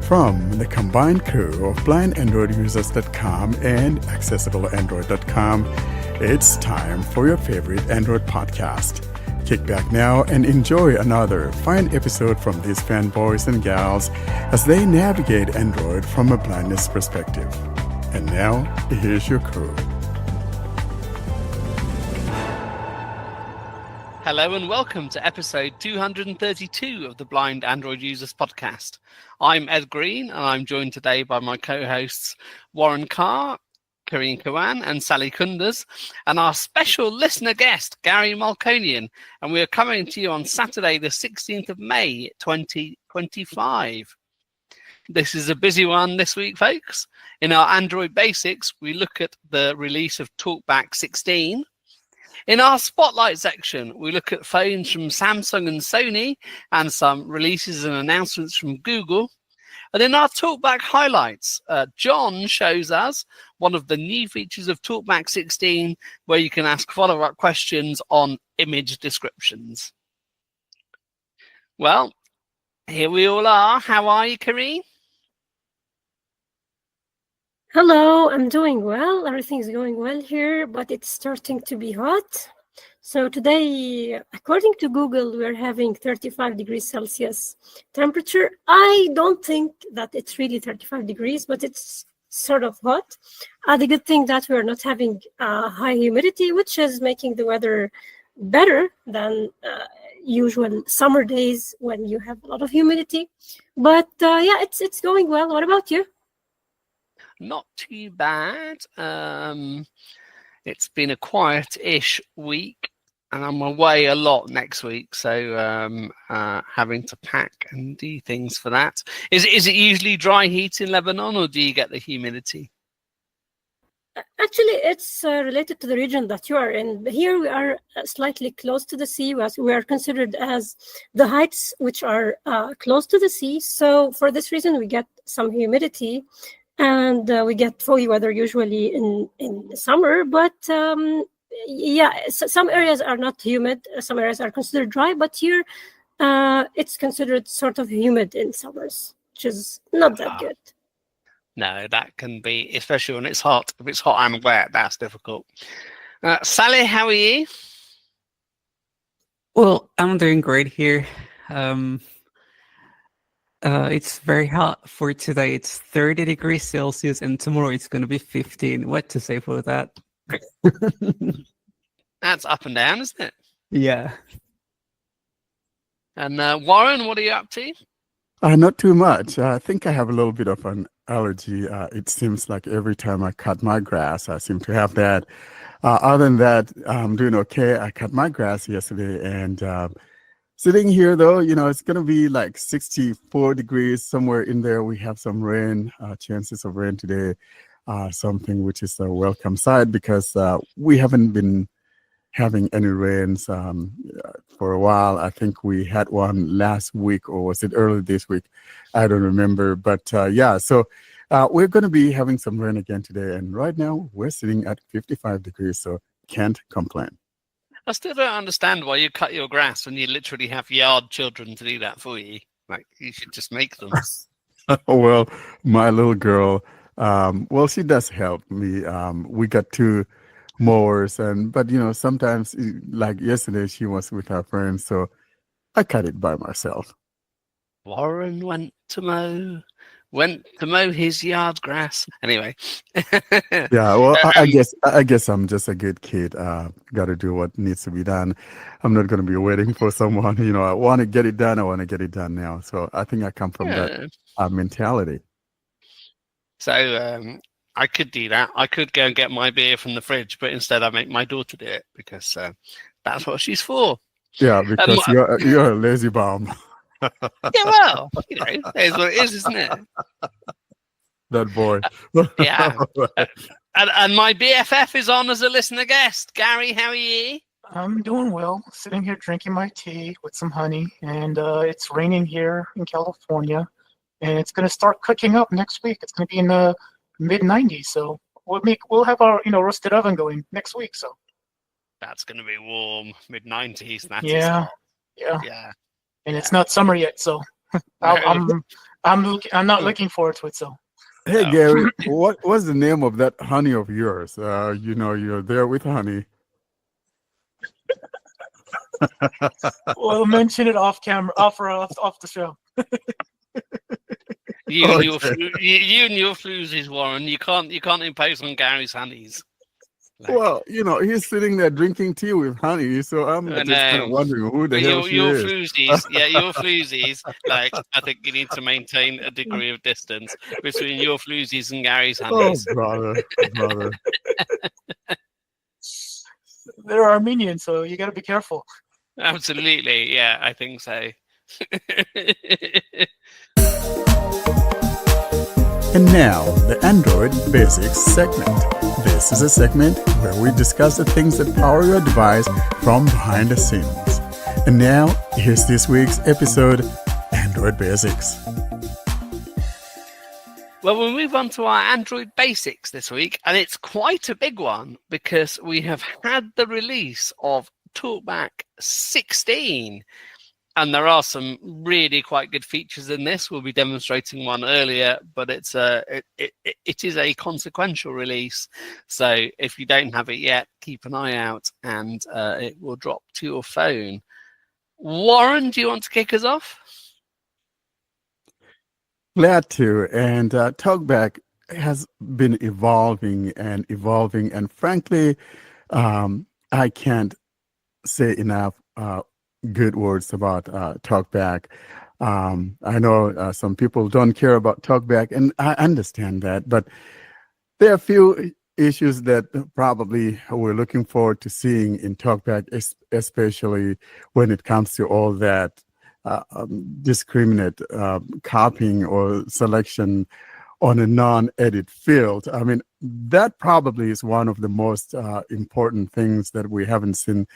From the combined crew of blindandroidusers.com and accessibleandroid.com, it's time for your favorite Android podcast. Kick back now and enjoy another fine episode from these fanboys and gals as they navigate Android from a blindness perspective. And now, here's your crew. Hello and welcome to episode 232 of the Blind Android Users podcast. I'm Ed Green and I'm joined today by my co-hosts Warren Carr, Karine Kawan and Sally Kunders, and our special listener guest, Gary Malkonian. And we are coming to you on Saturday, the 16th of May, 2025. This is a busy one this week, folks. In our Android Basics, we look at the release of TalkBack 16. In our Spotlight section, we look at phones from Samsung and Sony and some releases and announcements from Google. And in our TalkBack highlights, John shows us one of the new features of TalkBack 16 where you can ask follow-up questions on image descriptions. Well, here we all are. How are you, Karine? Hello, I'm doing well. Everything's going well here, but it's starting to be hot. So today, according to Google, we're having 35 degrees Celsius temperature. I don't think that it's really 35 degrees, but it's sort of hot. The good thing that we're not having high humidity, which is making the weather better than usual summer days when you have a lot of humidity. But yeah, it's going well. What about you? Not too bad. It's been a quiet-ish week, and I'm away a lot next week, so having to pack and do things for that. Is it usually dry heat in Lebanon, or do you get the humidity? Actually, it's related to the region that you are in. Here we are slightly close to the sea. We are considered as the heights which are close to the sea. So for this reason, we get some humidity. And we get foggy weather usually in the summer, but yeah, some areas are not humid, some areas are considered dry, but here it's considered sort of humid in summers, which is not that good. No, that can be, especially when it's hot. If it's hot and wet, that's difficult. Sally, how are you? Well, I'm doing great here. It's very hot for today. It's 30 degrees Celsius, and tomorrow it's going to be 15. What to say for that? That's up and down, isn't it? Yeah. And Warren, what are you up to? Not too much. I think I have a little bit of an allergy. It seems like every time I cut my grass, I seem to have that. Other than that, I'm doing okay. I cut my grass yesterday, and sitting here, though, it's going to be like 64 degrees, somewhere in there. We have some rain, chances of rain today, something which is a welcome side because we haven't been having any rains for a while. I think we had one last week, or was it early this week? I don't remember. But yeah, so we're going to be having some rain again today. And right now, we're sitting at 55 degrees, so can't complain. I still don't understand why you cut your grass when you literally have yard children to do that for you. Like, you should just make them. Well, my little girl, well, she does help me. We got 2 mowers, but sometimes, like yesterday, she was with her friends, so I cut it by myself. Warren went to mow his yard grass. Anyway. Yeah, well, I guess I'm just a good kid. Got to do what needs to be done. I'm not going to be waiting for someone. I want to get it done. I want to get it done now. So I think I come from that mentality. So I could do that. I could go and get my beer from the fridge, but instead I make my daughter do it because that's what she's for. Yeah, because you're a lazy bum. Yeah, well, it's what it is, isn't it? That boy. Yeah. And my BFF is on as a listener guest. Gary, how are you? I'm doing well. Sitting here drinking my tea with some honey, and it's raining here in California, and it's going to start cooking up next week. It's going to be in the mid-90s, so we'll have our roasted oven going next week. So that's going to be warm, mid-90s. Yeah. And it's not summer yet, so I'm I'm not looking forward to it. So Hey Oh. Gary, what's the name of that honey of yours? You're there with honey. we'll mention it off camera, off the show. You and your Okay. you and your floozies, Warren. You can't impose on Gary's honeys. Like, Well, he's sitting there drinking tea with honey, so I'm I just kind of know. wondering who the But hell she your is. floozies, yeah, your floozies. Like, I think you need to maintain a degree of distance between your floozies and Gary's Oh, honeys. brother. They're Armenian, so you got to be careful. Absolutely, yeah, I think so. And now, the Android Basics segment. This is a segment where we discuss the things that power your device from behind the scenes. And now, here's this week's episode, Android Basics. Well, we'll move on to our Android basics this week, and it's quite a big one because we have had the release of TalkBack 16. And there are some really quite good features in this. We'll be demonstrating one earlier, but it is a consequential release. So if you don't have it yet, keep an eye out, and it will drop to your phone. Warren, do you want to kick us off? Glad to. And TalkBack has been evolving, and frankly, I can't say enough good words about TalkBack. I know some people don't care about TalkBack, and I understand that, but there are a few issues that probably we're looking forward to seeing in TalkBack, especially when it comes to all that discriminate copying or selection on a non-edit field. I mean, that probably is one of the most important things that we haven't seen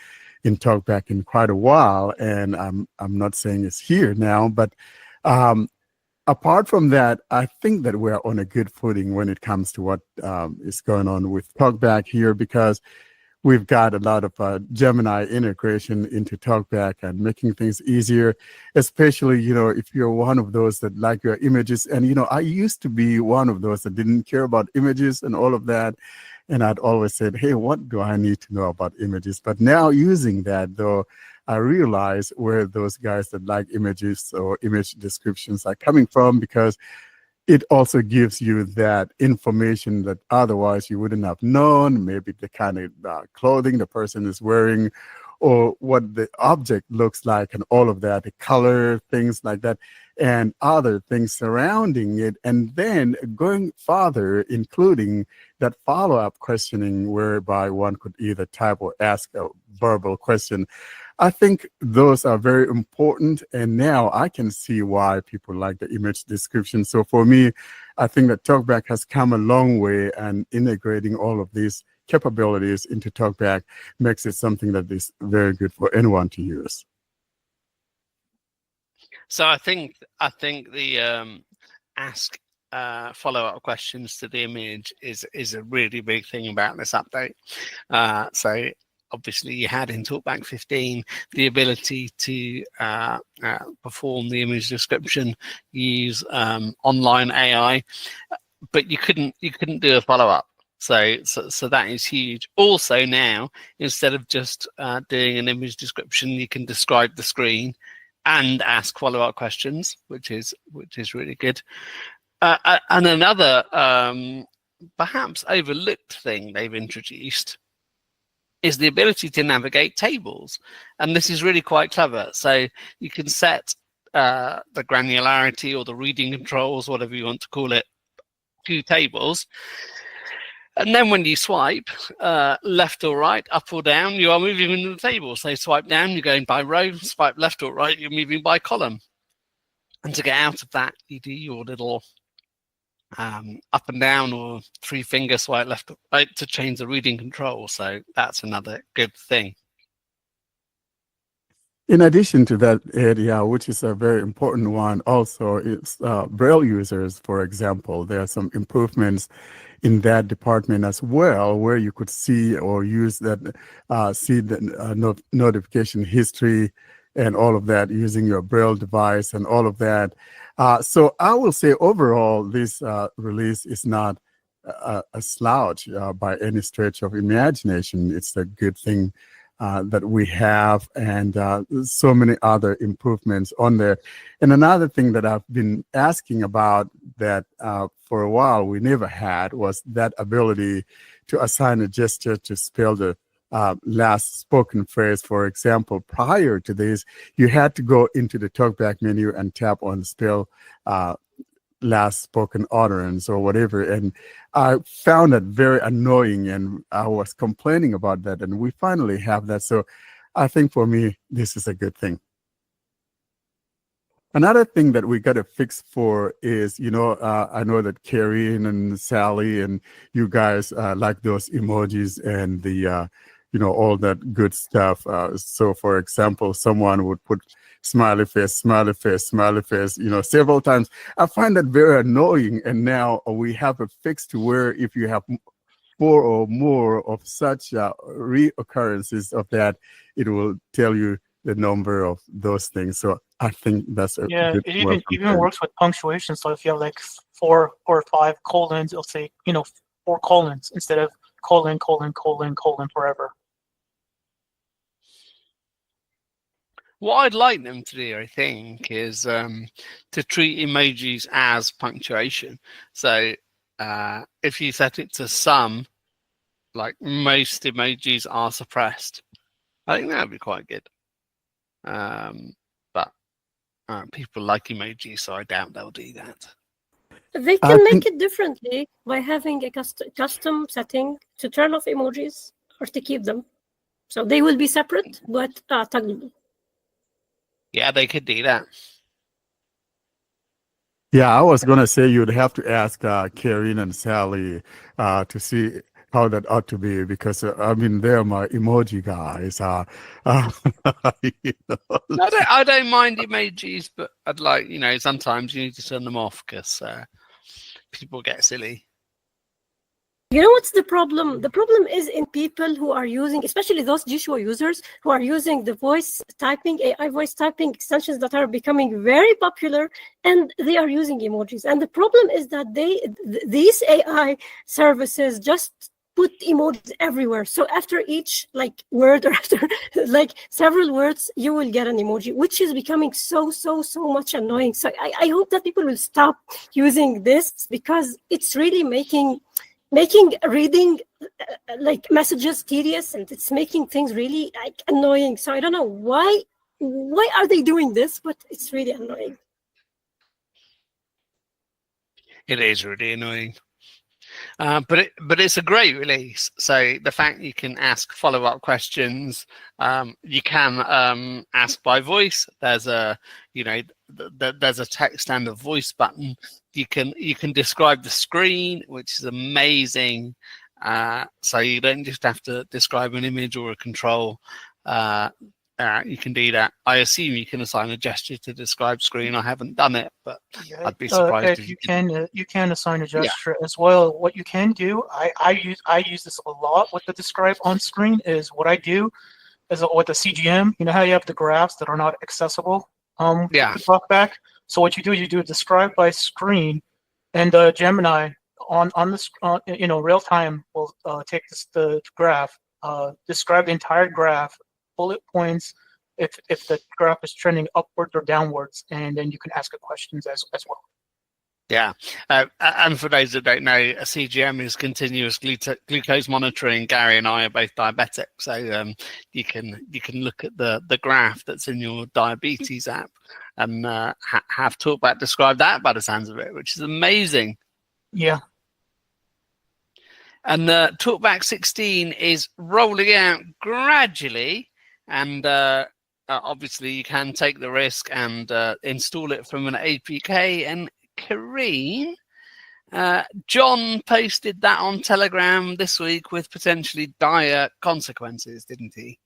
in TalkBack in quite a while, and I'm not saying it's here now, but apart from that, I think that we're on a good footing when it comes to what is going on with TalkBack here, because we've got a lot of Gemini integration into TalkBack and making things easier, especially, if you're one of those that like your images. And, I used to be one of those that didn't care about images and all of that. And I'd always said, hey, what do I need to know about images? But now using that, though, I realize where those guys that like images or image descriptions are coming from, because it also gives you that information that otherwise you wouldn't have known, maybe the kind of clothing the person is wearing, or what the object looks like, and all of that, the color, things like that, and other things surrounding it. And then going farther, including that follow-up questioning whereby one could either type or ask a verbal question. I think those are very important, and now I can see why people like the image description. So for me, I think that TalkBack has come a long way, and integrating all of these capabilities into TalkBack makes it something that is very good for anyone to use. So I think the ask follow-up questions to the image is a really big thing about this update. So obviously you had in TalkBack 15 the ability to perform the image description, use online AI, but you couldn't do a follow-up. So that is huge. Also now, instead of just doing an image description, you can describe the screen and ask follow-up questions, which is really good. And another perhaps overlooked thing they've introduced is the ability to navigate tables, and this is really quite clever. So you can set the granularity or the reading controls, whatever you want to call it, to tables. And then when you swipe left or right, up or down, you are moving in the table. So swipe down, you're going by row, swipe left or right, you're moving by column. And to get out of that, you do your little up and down or three-finger swipe left or right to change the reading control. So that's another good thing. In addition to that area, which is a very important one also, it's Braille users, for example. There are some improvements in that department as well, where you could see or use that, see the notification history and all of that using your Braille device and all of that. So I will say overall, this release is not a slouch by any stretch of imagination. It's a good thing that we have, and so many other improvements on there. And another thing that I've been asking about that for a while we never had was that ability to assign a gesture to spell the last spoken phrase. For example, prior to this, you had to go into the TalkBack menu and tap on spell last spoken utterance or whatever. And I found that very annoying, and I was complaining about that. And we finally have that. So I think for me, this is a good thing. Another thing that we got to fix for is, I know that Karine and Sally and you guys like those emojis and the, all that good stuff. So, for example, someone would put smiley face, smiley face, smiley face, several times. I find that very annoying. And now we have a fix to where if you have 4 or more of such reoccurrences of that, it will tell you the number of those things. So I think that's a good it even works with punctuation. So if you have like 4 or 5 colons, it'll say 4 colons instead of colon forever. What I'd like them to do, I think, is to treat emojis as punctuation. So if you set it to some, like most emojis are suppressed. I think that would be quite good. But people like emojis, so I doubt they'll do that. They can make it differently by having a custom setting to turn off emojis or to keep them. So they will be separate, but toggleable. Yeah, they could do that. Yeah, I was going to say you'd have to ask Karine and Sally to see how that ought to be, because they're my emoji guys. I don't mind emojis, but I'd like, sometimes you need to turn them off because people get silly. You know what's the problem? The problem is in people who are using, especially those Joshua users who are using the voice typing, AI voice typing extensions that are becoming very popular, and they are using emojis. And the problem is that these AI services just put emojis everywhere. So after each word or after several words, you will get an emoji, which is becoming so much annoying. So I hope that people will stop using this, because it's really making reading messages tedious, and it's making things really annoying. So I don't know why are they doing this, but it's really annoying. It is really annoying. But it's a great release. So the fact you can ask follow-up questions, you can ask by voice. There's a there's a text and a voice button. You can describe the screen, which is amazing. So you don't just have to describe an image or a control. You can do that. I assume you can assign a gesture to describe screen. I haven't done it, but I'd be surprised if you can. You can assign a gesture as well. What you can do, I use this a lot with the describe on screen. Is what I do is with the CGM. You know how you have the graphs that are not accessible. With the TalkBack. So what you do describe by screen, and Gemini on real time will take the graph, describe the entire graph, bullet points if the graph is trending upwards or downwards, and then you can ask it questions as well. Yeah, and for those that don't know, a CGM is continuous glucose monitoring. Gary and I are both diabetic, so you can look at the graph that's in your diabetes app and have TalkBack describe that by the sounds of it, which is amazing. Yeah. And TalkBack 16 is rolling out gradually, and obviously you can take the risk and install it from an APK. And Karine, John posted that on Telegram this week with potentially dire consequences, didn't he?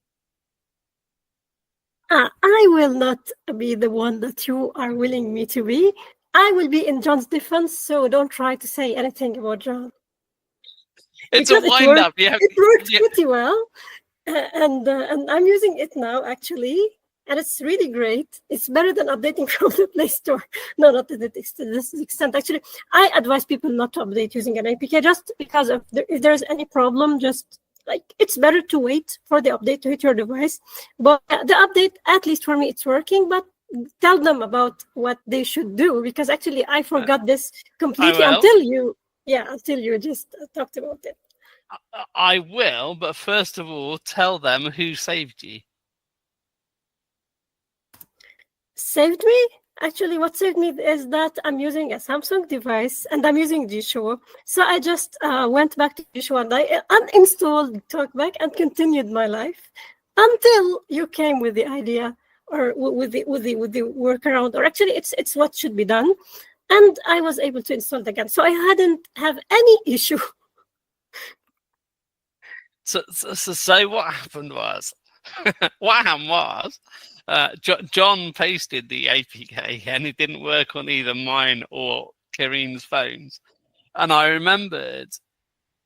I will not be the one that you are willing me to be. I will be in John's defense, so don't try to say anything about John. It's a wind-up. It worked pretty well, and I'm using it now, actually. and it's really great. It's better than updating from the Play Store. No, not to this extent. Actually, I advise people not to update using an APK just because if there's any problem, just like it's better to wait for the update to hit your device. But the update, at least for me, it's working. But tell them about what they should do, because actually I forgot this completely until you just talked about it. I will, but first of all, tell them who saved you. Saved me? Actually, what saved me is that I'm using a Samsung device and I'm using G-Show. So I just went back to G-Show and I uninstalled TalkBack and continued my life until you came with the idea, or with the workaround, or actually it's what should be done, and I was able to install it again. So I hadn't have any issue. So what happened was, John pasted the APK and it didn't work on either mine or Kareem's phones. And I remembered,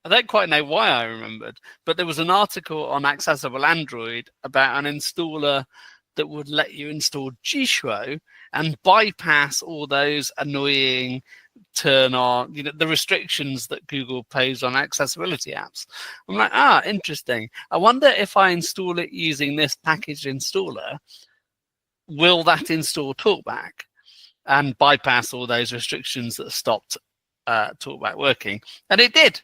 I don't quite know why I remembered, but there was an article on Accessible Android about an installer that would let you install G-Show and bypass all those annoying turn on, the restrictions that Google pays on accessibility apps. I'm like, interesting. I wonder if I install it using this package installer, will that install TalkBack and bypass all those restrictions that stopped TalkBack working? And it did.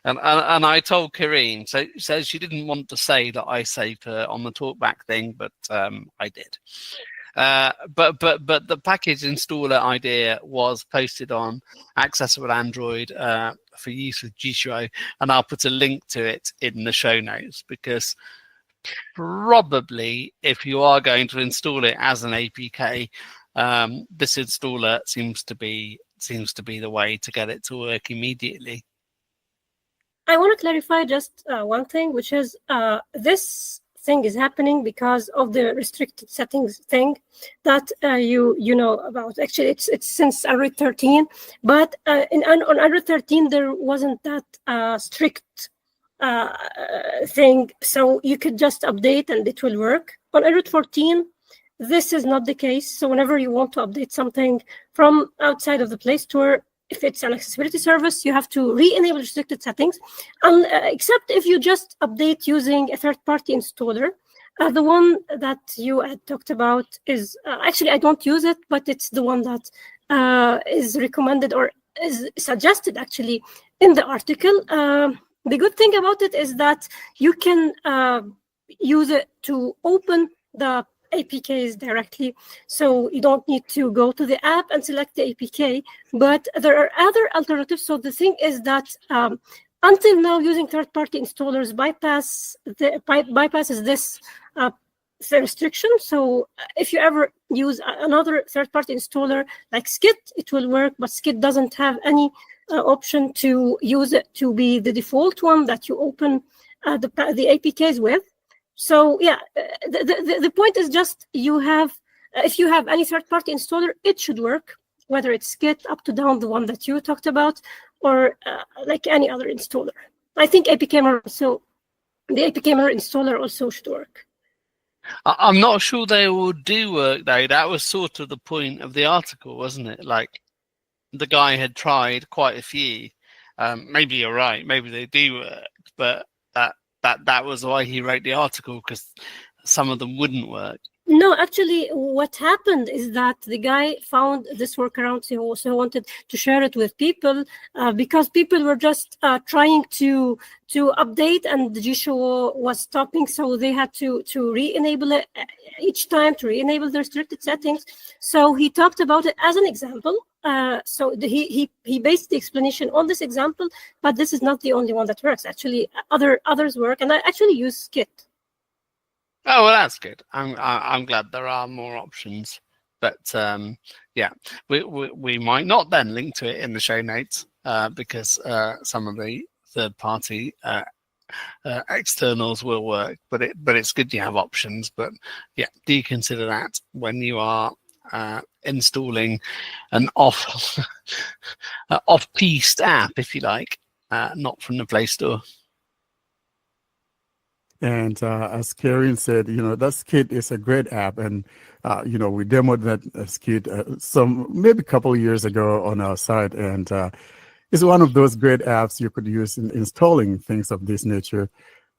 And I told Kareem, so she didn't want to say that I saved her on the TalkBack thing, but I did. But the package installer idea was posted on Accessible Android for use with G-Show, and I'll put a link to it in the show notes, because probably if you are going to install it as an APK, this installer seems to be the way to get it to work immediately. I want to clarify just one thing, which is this thing is happening because of the restricted settings thing that you know about. Actually, it's since Android 13, but on Android 13 there wasn't that strict thing, so you could just update and it will work. On Android 14, this is not the case. So whenever you want to update something from outside of the Play Store, if it's an accessibility service, you have to re-enable restricted settings, except if you just update using a third-party installer. The one that you had talked about is actually, I don't use it, but it's the one that is recommended or is suggested actually in the article. The good thing about it is that you can use it to open the APKs directly, so you don't need to go to the app and select the APK, but there are other alternatives. So the thing is that until now, using third-party installers bypasses this restriction. So if you ever use another third-party installer like Skit, it will work, but Skit doesn't have any option to use it to be the default one that you open the APKs with. So yeah, the point is just if you have any third-party installer, it should work, whether it's Skit, up to down, the one that you talked about, or like any other installer. I think APK Mirror, so the APK Mirror installer also should work. I'm not sure they all do work though. That was sort of the point of the article, wasn't it? Like the guy had tried quite a few. Maybe you're right. Maybe they do work, but that was why he wrote the article, because some of them wouldn't work. No, actually, what happened is that the guy found this workaround. He also wanted to share it with people because people were just trying to update, and the G-Show was stopping. So they had to re-enable it each time, to re-enable the restricted settings. So he talked about it as an example. So he based the explanation on this example, but this is not the only one that works. Actually, others work, and I actually use Skit. Oh well, that's good. I'm glad there are more options, but yeah, we might not then link to it in the show notes because some of the third-party externals will work, but it's good you have options. But yeah, do consider that when you are installing an off-piste app, if you like, not from the Play Store. And as Karen said, that Skit is a great app. And, we demoed that Skit maybe a couple of years ago on our site. And it's one of those great apps you could use in installing things of this nature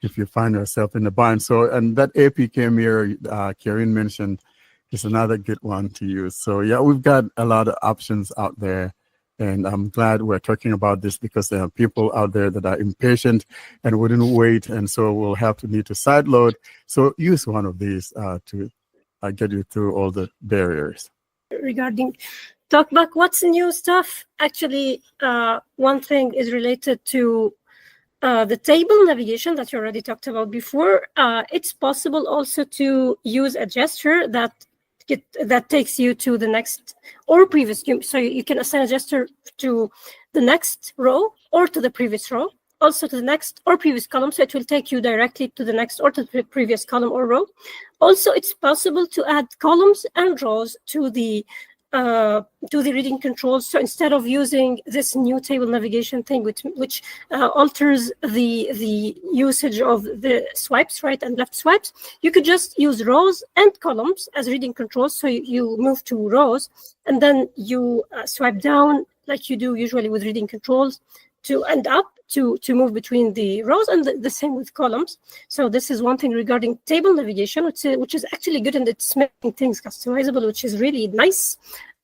if you find yourself in a bind. So, and that APK mirror Karen mentioned is another good one to use. So yeah, we've got a lot of options out there. And I'm glad we're talking about this because there are people out there that are impatient and wouldn't wait. And so we'll need to sideload. So use one of these to get you through all the barriers. Regarding TalkBack, what's new stuff? Actually, one thing is related to the table navigation that you already talked about before. It's possible also to use a gesture that takes you to the next or previous. So you can assign a gesture to the next row or to the previous row, also to the next or previous column. So it will take you directly to the next or to the previous column or row. Also, it's possible to add columns and rows to the reading controls. So instead of using this new table navigation thing, which alters the usage of the swipes, right and left swipes, you could just use rows and columns as reading controls. So you move to rows, and then you swipe down like you do usually with reading controls to end up to move between the rows, and the same with columns. So this is one thing regarding table navigation, which is actually good, and it's making things customizable, which is really nice.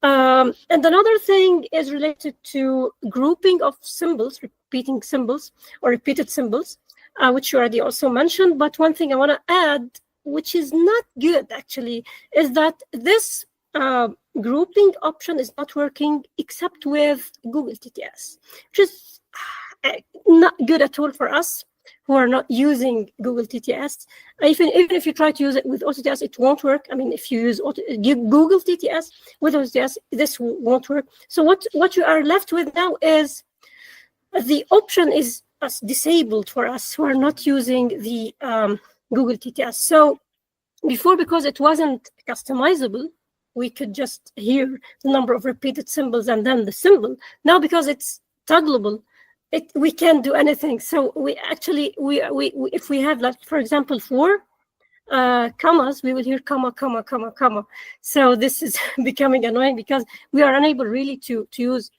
And another thing is related to grouping of symbols, repeated symbols, which you already also mentioned. But one thing I want to add, which is not good actually, is that this grouping option is not working except with Google TTS, which is not good at all for us who are not using Google TTS. Even if you try to use it with OTTS, it won't work. I mean, if you use Google TTS with OTTS, this won't work. So what you are left with now is the option is disabled for us who are not using the Google TTS. So before, because it wasn't customizable, we could just hear the number of repeated symbols and then the symbol. Now, because it's toggleable, we can't do anything. So we actually, if we have, like, for example, 4 commas, we will hear comma, comma, comma, comma. So this is becoming annoying because we are unable really to use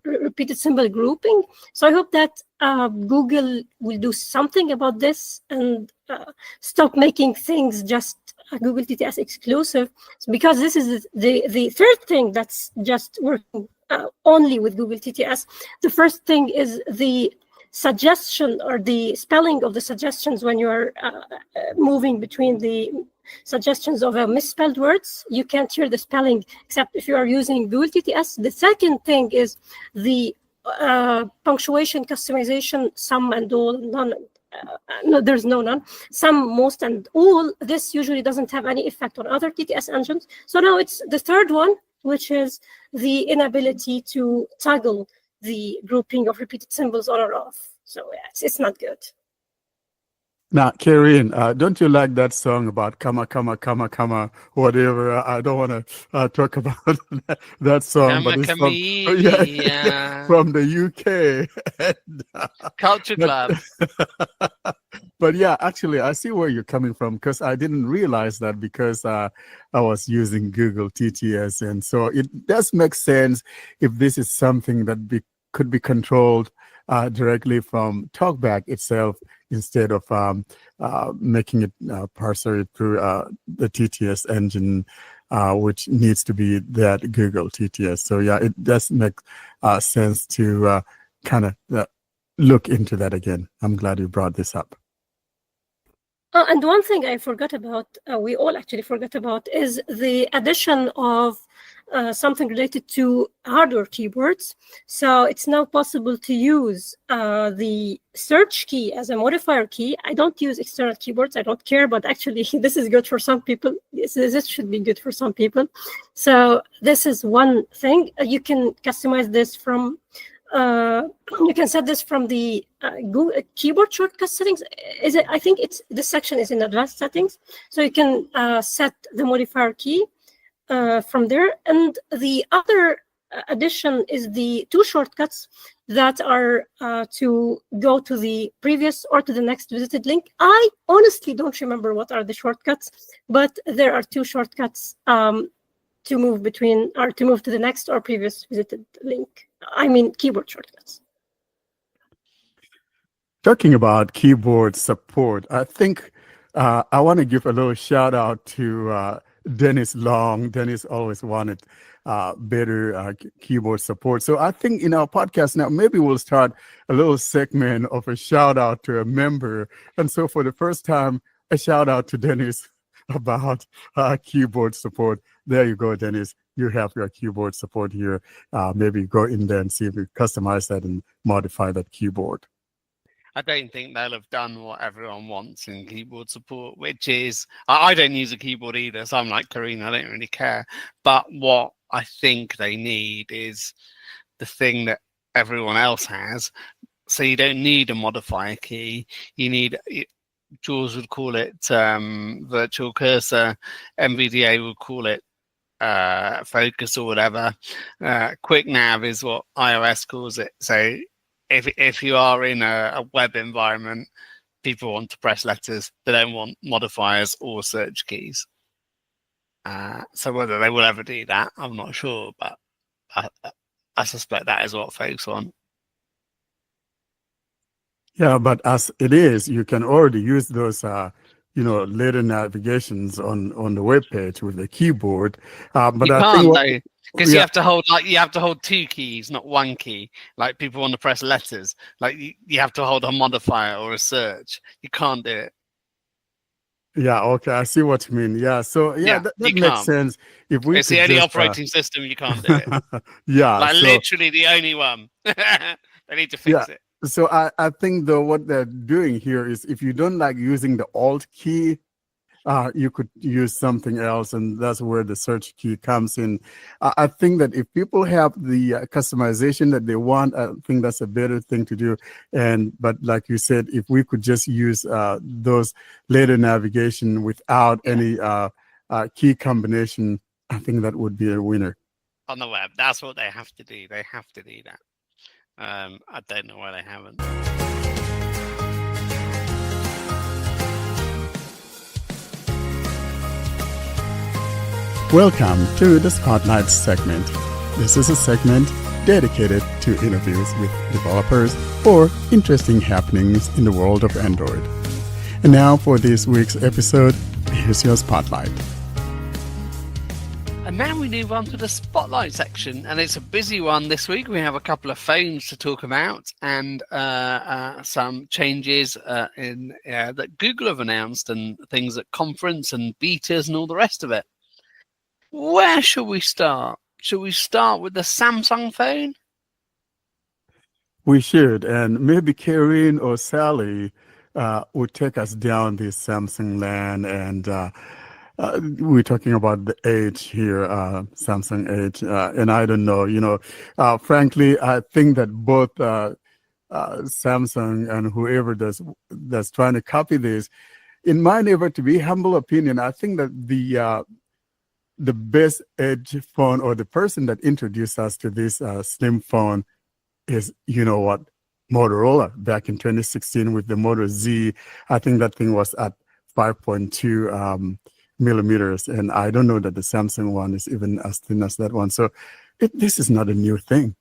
repeated symbol grouping. So I hope that Google will do something about this and stop making things just Google TTS exclusive, because this is the third thing that's just working only with Google TTS. The first thing is the suggestion or the spelling of the suggestions when you are moving between the suggestions of misspelled words. You can't hear the spelling except if you are using Google TTS. The second thing is the punctuation customization, some and all, none. No, there's no none. Some, most, and all. This usually doesn't have any effect on other TTS engines. So now it's the third one, which is the inability to toggle the grouping of repeated symbols on or off. So yeah, it's not good. Now, Karen, don't you like that song about comma, comma, comma, comma, whatever? I don't want to talk about that song, but it's from the UK. Culture Club. But yeah, actually, I see where you're coming from, because I didn't realize that, because I was using Google TTS. And so it does make sense if this is something that could be controlled directly from TalkBack itself, instead of making it parser through the TTS engine, which needs to be that Google TTS. So yeah, it does make sense to kind of look into that again. I'm glad you brought this up. And one thing I forgot about, we all actually forgot about, is the addition of something related to hardware keyboards. So it's now possible to use the search key as a modifier key. I don't use external keyboards. I don't care, but actually this is good for some people. This should be good for some people. So this is one thing. You can customize this from you can set this from the Google keyboard shortcut settings. I think this section is in advanced settings, so you can set the modifier key from there. And the other addition is the two shortcuts that are to go to the previous or to the next visited link. I honestly don't remember what are the shortcuts, but there are two shortcuts to move between or to move to the next or previous visited link. I mean, keyboard shortcuts. Talking about keyboard support, I think I want to give a little shout out to Dennis Long. Dennis always wanted better keyboard support. So I think in our podcast now, maybe we'll start a little segment of a shout out to a member. And so for the first time, a shout out to Dennis about keyboard support. There you go, Dennis. You have your keyboard support here. Maybe go in there and see if you customize that and modify that keyboard. I don't think they'll have done what everyone wants in keyboard support, which is, I don't use a keyboard either, so I'm like Karina, I don't really care. But what I think they need is the thing that everyone else has. So you don't need a modifier key. You need, Jules would call it virtual cursor. NVDA would call it focus or whatever. Quick nav is what iOS calls it. So if you are in a web environment, people want to press letters. They don't want modifiers or search keys. So whether they will ever do that, I'm not sure, but I suspect that is what folks want. Yeah, but as it is, you can already use those, later navigations on the web page with the keyboard. But you I can't think though, because you have to hold two keys, not one key. Like people want to press letters, like you have to hold a modifier or a search. You can't do it. Yeah, okay, I see what you mean. Yeah, so that makes can't. sense. If we It's the only operating system you can't do it. Yeah, like literally the only one. They need to fix it. So I think though what they're doing here is if you don't like using the Alt key, you could use something else, and that's where the search key comes in. I think that if people have the customization that they want, I think that's a better thing to do. But like you said, if we could just use those later navigation without any key combination, I think that would be a winner. On the web, that's what they have to do. They have to do that. I don't know why they haven't. Welcome to the Spotlight segment. This is a segment dedicated to interviews with developers or interesting happenings in the world of Android. And now for this week's episode, here's your Spotlight. And now we move on to the Spotlight section, and it's a busy one this week. We have a couple of phones to talk about and some changes that Google have announced and things at conference and betas and all the rest of it. Where shall we start? Shall we start with the Samsung phone? We should, and maybe Karen or Sally would take us down this Samsung land, and we're talking about the Edge here, Samsung Edge, and I don't know, frankly, I think that both Samsung and whoever that's trying to copy this, in my never to be humble opinion, I think that the best Edge phone or the person that introduced us to this slim phone is, Motorola back in 2016 with the Moto Z. I think that thing was at 5.2 millimeters, and I don't know that the Samsung one is even as thin as that one. So this is not a new thing.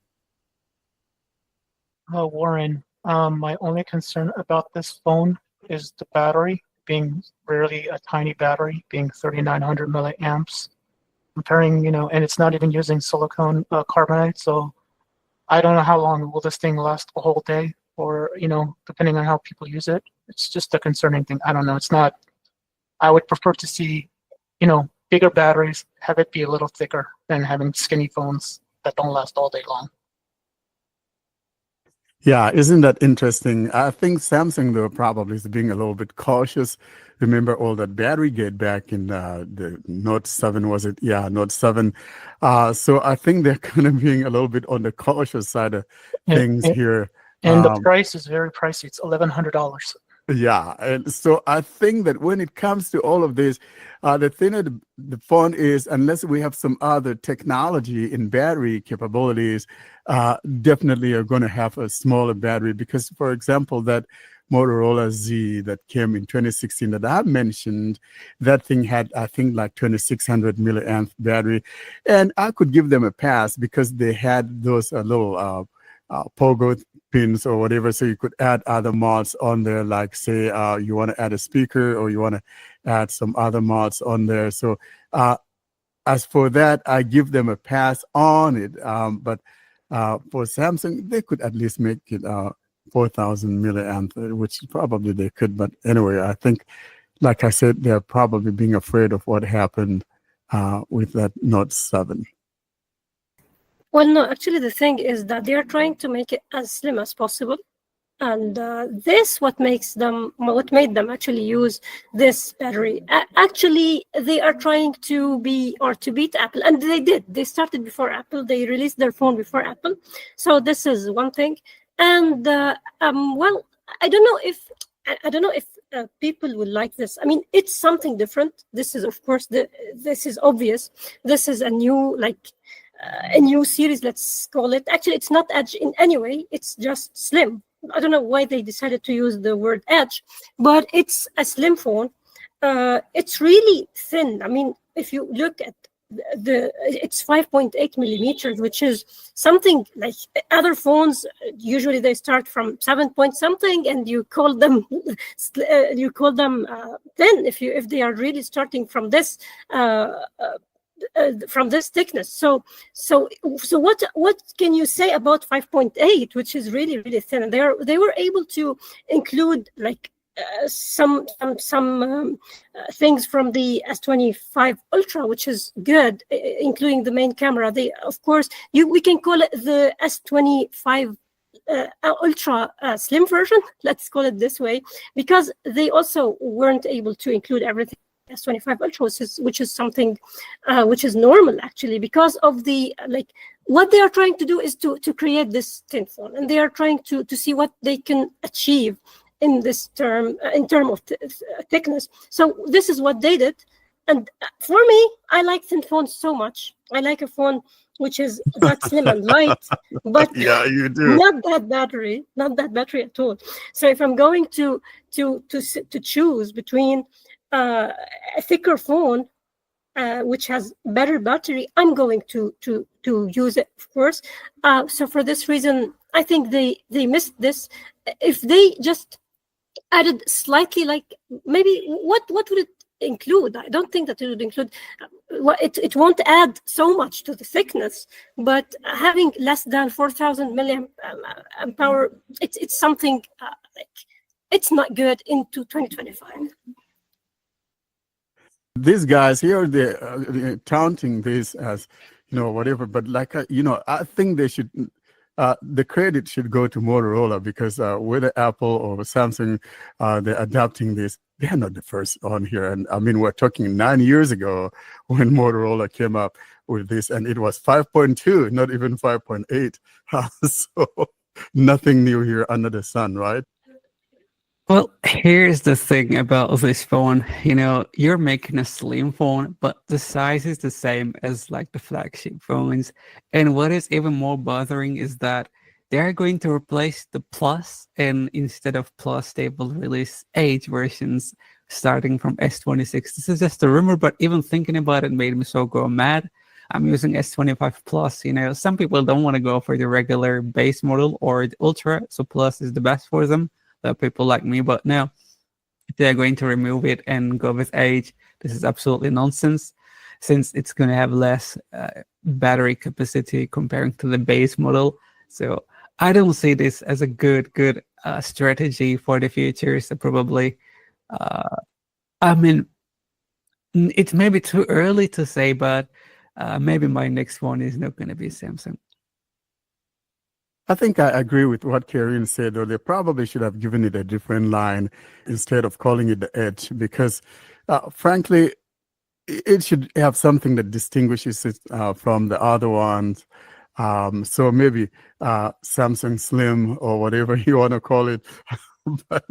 Warren, my only concern about this phone is the battery being really a tiny battery, being 3,900 milliamps. Comparing, and it's not even using silicone carbonate, so I don't know how long will this thing last a whole day, or depending on how people use it. It's just a concerning thing. I don't know. It's not. I would prefer to see, bigger batteries, have it be a little thicker than having skinny phones that don't last all day long. Yeah, isn't that interesting? I think Samsung, though, probably is being a little bit cautious. Remember all that battery gate back in the Note 7, was it? Yeah, Note 7. So I think they're kind of being a little bit on the cautious side of things here. And the price is very pricey. It's $1,100. Yeah, and so I think that when it comes to all of this, the thinner the phone is, unless we have some other technology in battery capabilities, definitely are going to have a smaller battery. Because, for example, that Motorola Z that came in 2016 that I mentioned, that thing had, I think, like 2600 milliamp battery, and I could give them a pass because they had those little pogo pins or whatever, so you could add other mods on there, like say you want to add a speaker or you want to add some other mods on there. So as for that, I give them a pass on it. But for Samsung, they could at least make it 4000 milliamp, which probably they could. But anyway, I think, like I said, they're probably being afraid of what happened with that Note 7. Well, no, actually, the thing is that they are trying to make it as slim as possible. And this what made them actually use this battery. Actually, they are trying to beat Apple, and they did. They started before Apple. They released their phone before Apple. So this is one thing. And well, I don't know if people will like this. I mean, it's something different. This is, of course, this is obvious. This is a new series, let's call it. Actually, it's not edge in any way. It's just slim. I don't know why they decided to use the word edge, but it's a slim phone. It's really thin. I mean, if you look at it's 5.8 millimeters, which is something like other phones. Usually they start from 7 point something, and you call them thin if they are really starting from this. From this thickness. So what can you say about 5.8, which is really, really thin? And they were able to include like some things from the S25 Ultra, which is good, including the main camera. They, of course, we can call it the S25 Ultra slim version, let's call it this way, because they also weren't able to include everything S25 Ultra, which is something which is normal actually, because of the what they are trying to do is to create this thin phone, and they are trying to see what they can achieve in this term of thickness. So this is what they did, and for me, I like thin phones so much. I like a phone which is that slim and light, but yeah, you do. not that battery at all. So if I'm going to choose between a thicker phone which has better battery, I'm going to use it, of course. So for this reason, I think they missed this. If they just added slightly, like maybe what would it include? I don't think that it would include it won't add so much to the thickness, but having less than 4000 milliamp power, it's something it's not good into 2025. These guys here, they're counting this as, whatever. But I think they should, the credit should go to Motorola, because whether Apple or Samsung, they're adapting this. They're not the first on here. And I mean, we're talking 9 years ago when Motorola came up with this, and it was 5.2, not even 5.8. So nothing new here under the sun, right? Well, here's the thing about this phone. You're making a slim phone, but the size is the same as like the flagship phones. And what is even more bothering is that they're going to replace the Plus, and instead of Plus, they will release Edge versions starting from S26. This is just a rumor, but even thinking about it made me so go mad. I'm using S25 Plus. Some people don't want to go for the regular base model or the Ultra, so Plus is the best for them. People like me, but now if they're going to remove it and go with Edge, this is absolutely nonsense, since it's going to have less battery capacity comparing to the base model. So I don't see this as a good strategy for the future. So probably, I mean, it may be too early to say, but maybe my next one is not going to be Samsung. I think I agree with what Karen said, though. They probably should have given it a different line instead of calling it the Edge, because frankly, it should have something that distinguishes it from the other ones. So maybe Samsung Slim or whatever you want to call it. But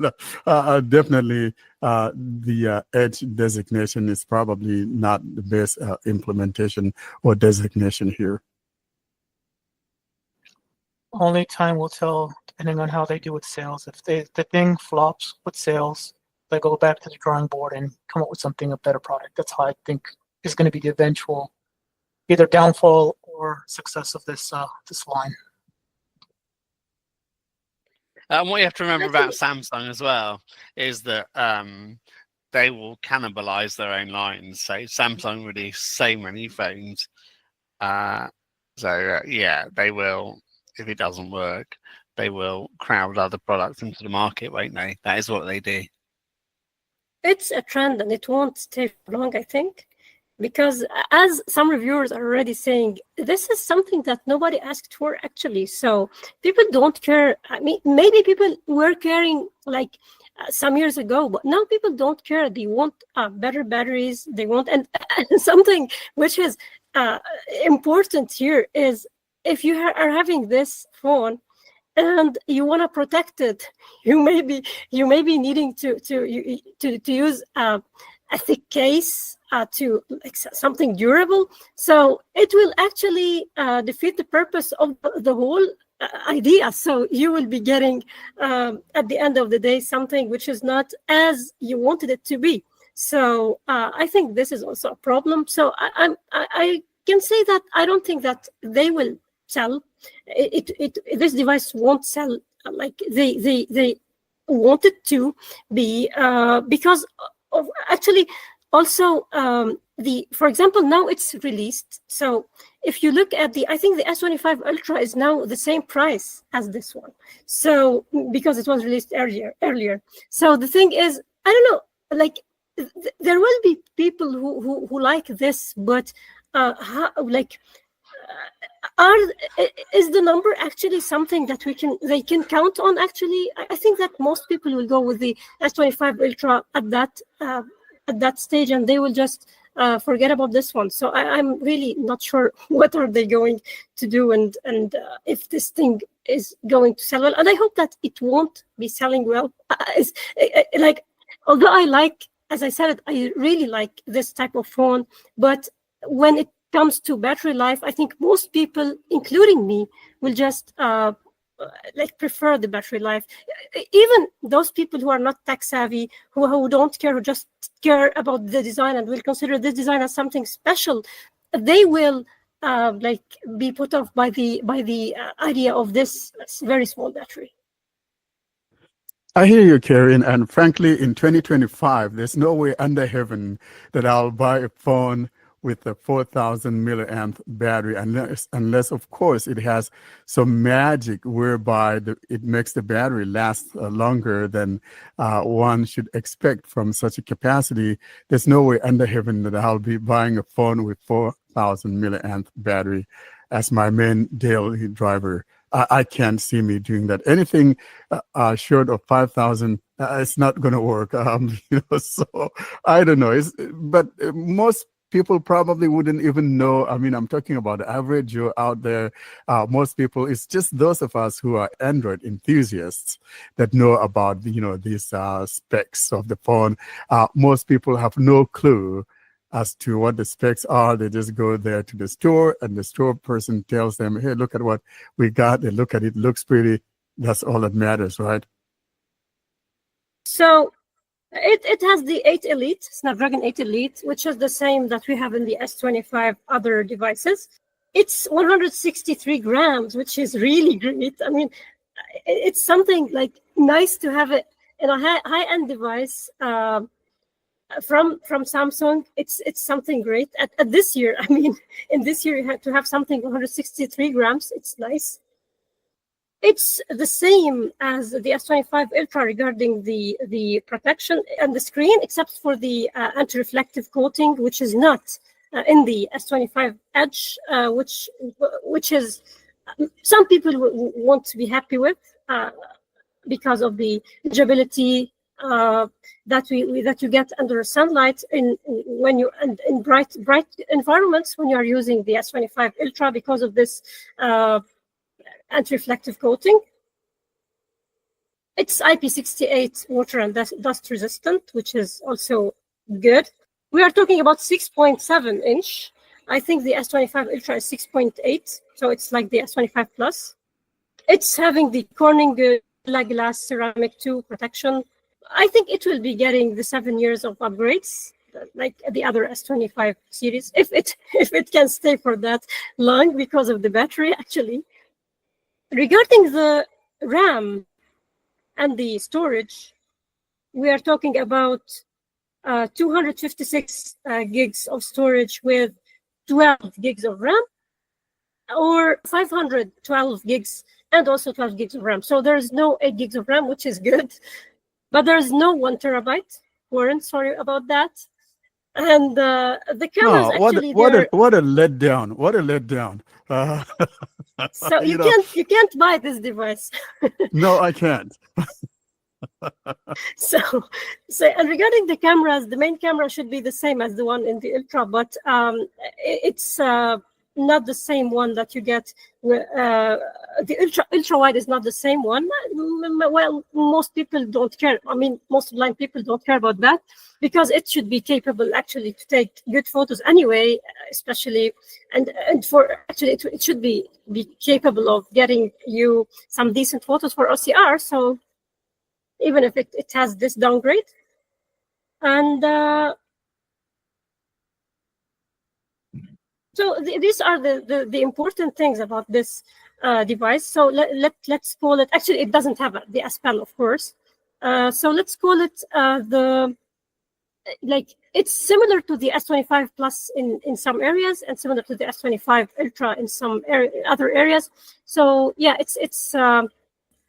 definitely, the Edge designation is probably not the best implementation or designation here. Only time will tell, depending on how they do with sales. If the thing flops with sales, they go back to the drawing board and come up with something, a better product. That's how I think is going to be the eventual either downfall or success of this line. And what you have to remember about Samsung as well is that they will cannibalize their own lines. So Samsung release so many phones. Yeah, they will, if it doesn't work, they will crowd other products into the market, won't they? That is what they do. It's a trend and it won't take long, I think. Because as some reviewers are already saying, this is something that nobody asked for actually. So people don't care. I mean, maybe people were caring like some years ago, but now people don't care. They want better batteries. They want, and something which is important here is if you are having this phone and you want to protect it, you may be needing to use a thick case to like something durable. So it will actually defeat the purpose of the whole idea. So you will be getting at the end of the day something which is not as you wanted it to be. So I think this is also a problem. So I can say that I don't think that they will sell this device won't sell like they want it to be because of actually also for example, now it's released. So if you look at I think the S25 Ultra is now the same price as this one. So because it was released earlier. So the thing is, I don't know, like there will be people who like this, but is the number actually something that they can count on? Actually, I think that most people will go with the S25 Ultra at that stage, and they will just forget about this one. So I'm really not sure what are they going to do, and if this thing is going to sell well. And I hope that it won't be selling well. Although I like, as I said, I really like this type of phone, but when it comes to battery life, I think most people, including me, will just prefer the battery life. Even those people who are not tech savvy, who don't care, who just care about the design and will consider this design as something special, they will be put off by the idea of this very small battery. I hear you, Karen, and frankly, in 2025, there's no way under heaven that I'll buy a phone with a 4,000 milliamp battery, unless of course it has some magic whereby it makes the battery last longer than one should expect from such a capacity. There's no way under heaven that I'll be buying a phone with 4,000 milliamp battery as my main daily driver. I can't see me doing that. Anything short of 5,000, it's not going to work. So I don't know. But most people probably wouldn't even know. I mean, I'm talking about the average Joe out there. Most people, it's just those of us who are Android enthusiasts that know about, these specs of the phone. Most people have no clue as to what the specs are. They just go there to the store and the store person tells them, hey, look at what we got. They look at it, looks pretty. That's all that matters, right? So it has the 8 Elite, Snapdragon 8 Elite, which is the same that we have in the S25 other devices. It's 163 grams, which is really great. I mean, it's something like nice to have it in a high-end device. From Samsung, it's something great. At this year, I mean, in this year, you have to have something 163 grams. It's nice. It's the same as the S25 Ultra regarding the protection and the screen, except for the anti-reflective coating, which is not in the S25 Edge, which is some people want to be happy with because of the legibility that you get under sunlight when you in bright environments when you are using the S25 Ultra because of this anti-reflective coating. It's IP68 water and dust resistant, which is also good. We are talking about 6.7 inch. I think the S25 Ultra is 6.8, so it's like the S25 Plus. It's having the Corning Gorilla Glass Ceramic 2 protection. I think it will be getting the 7 years of upgrades, like the other S25 series, if it can stay for that long because of the battery, actually. Regarding the RAM and the storage, we are talking about 256 gigs of storage with 12 gigs of RAM, or 512 gigs and also 12 gigs of RAM. So there's no 8 gigs of RAM, which is good, but there's no 1 terabyte. Warren, sorry about that. And the cameras actually what a letdown! What a letdown! So you can't buy this device. No, I can't. So and regarding the cameras, the main camera should be the same as the one in the Ultra, but it's not the same one that you get. The ultra wide is not the same one. Well, most people don't care. I mean, most blind people don't care about that, because it should be capable actually to take good photos anyway, especially and for actually it should be capable of getting you some decent photos for OCR. So even if it has this downgrade, and so these are the important things about this device. So let's call it, actually it doesn't have the S Pen, of course. So let's call it it's similar to the S25 Plus in some areas, and similar to the S25 Ultra in some other areas. So yeah, it's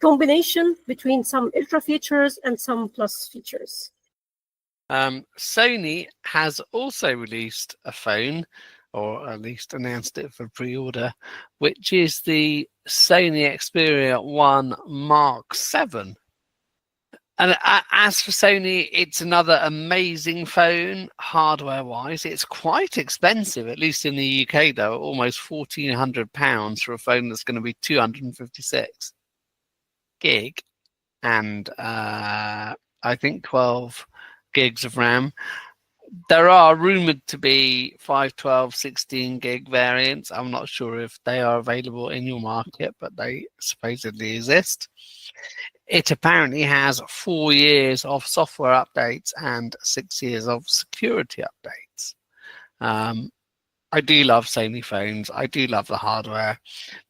combination between some Ultra features and some Plus features. Sony has also released a phone, or at least announced it for pre-order, which is the Sony Xperia 1 Mark 7. And as for Sony, it's another amazing phone, hardware-wise. It's quite expensive, at least in the UK, though, almost £1,400 for a phone that's going to be 256 gig and I think 12 gigs of RAM. There are rumored to be 512, 16 gig variants. I'm not sure if they are available in your market, but they supposedly exist. It apparently has 4 years of software updates and 6 years of security updates. I do love Sony phones. I do love the hardware,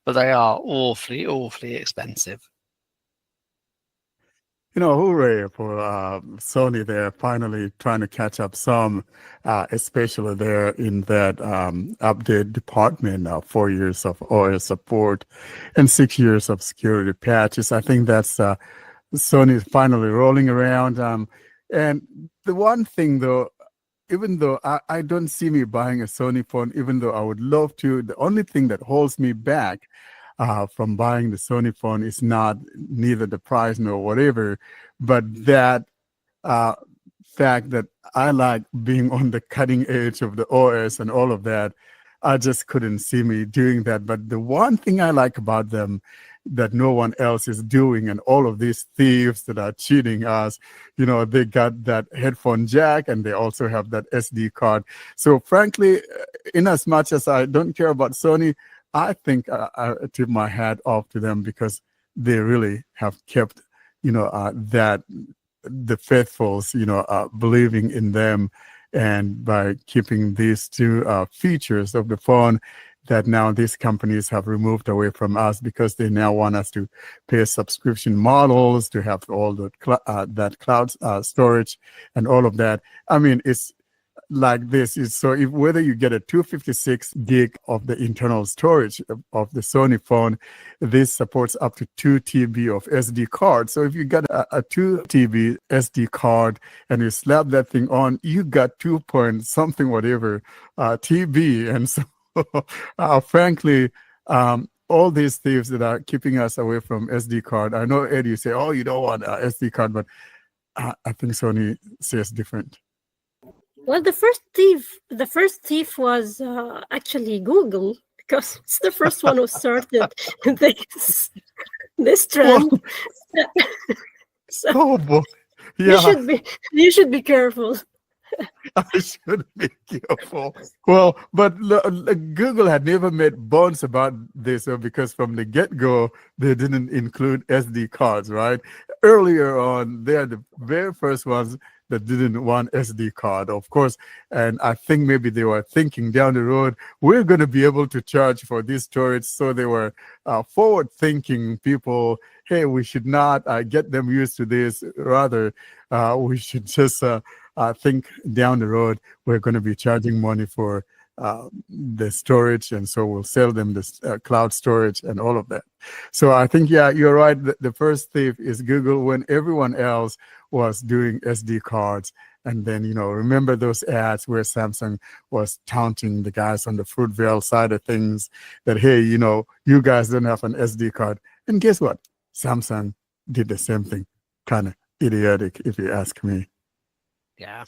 but they are awfully, awfully expensive. You know, hooray for Sony there, finally trying to catch up some, especially there in that update department, 4 years of OS support and 6 years of security patches. I think that's Sony is finally rolling around. And the one thing, though, even though I don't see me buying a Sony phone, even though I would love to, the only thing that holds me back from buying the Sony phone is not neither the price nor whatever, but that fact that I like being on the cutting edge of the OS and all of that. I just couldn't see me doing that. But the one thing I like about them that no one else is doing, and all of these thieves that are cheating us, you know, they got that headphone jack and they also have that SD card. So frankly, in as much as I don't care about Sony, I think I tip my hat off to them, because they really have kept, you know, that the faithfuls, you know, believing in them, and by keeping these two features of the phone that now these companies have removed away from us, because they now want us to pay subscription models to have all the that cloud storage and all of that. I mean, it's like this is so if whether you get a 256 gig of the internal storage of the Sony phone, this supports up to 2 TB of SD card. So if you got a 2 TB SD card and you slap that thing on, you got 2 point something whatever TB. And so frankly, all these thieves that are keeping us away from SD card, I know, Ed, you say, oh, you don't want a SD card, but I think Sony says different. Well, the first thief was actually Google, because it's the first one who started this trend. So Oh boy. you Yeah, should be careful. I should be careful. Well, but Google had never made bones about this because from the get-go, they didn't include SD cards, right? Earlier on, they are the very first ones that didn't want SD card, of course. And I think maybe they were thinking down the road, we're going to be able to charge for this storage. So they were forward-thinking people. Hey, we should not get them used to this. Rather, we should just think down the road we're going to be charging money for the storage, and so we'll sell them this cloud storage and all of that. So I think, yeah, you're right. The first thief is Google when everyone else was doing SD cards. And then, remember those ads where Samsung was taunting the guys on the Fruitvale side of things that, hey, you guys don't have an SD card. And guess what? Samsung did the same thing. Kind of idiotic, if you ask me. Yeah,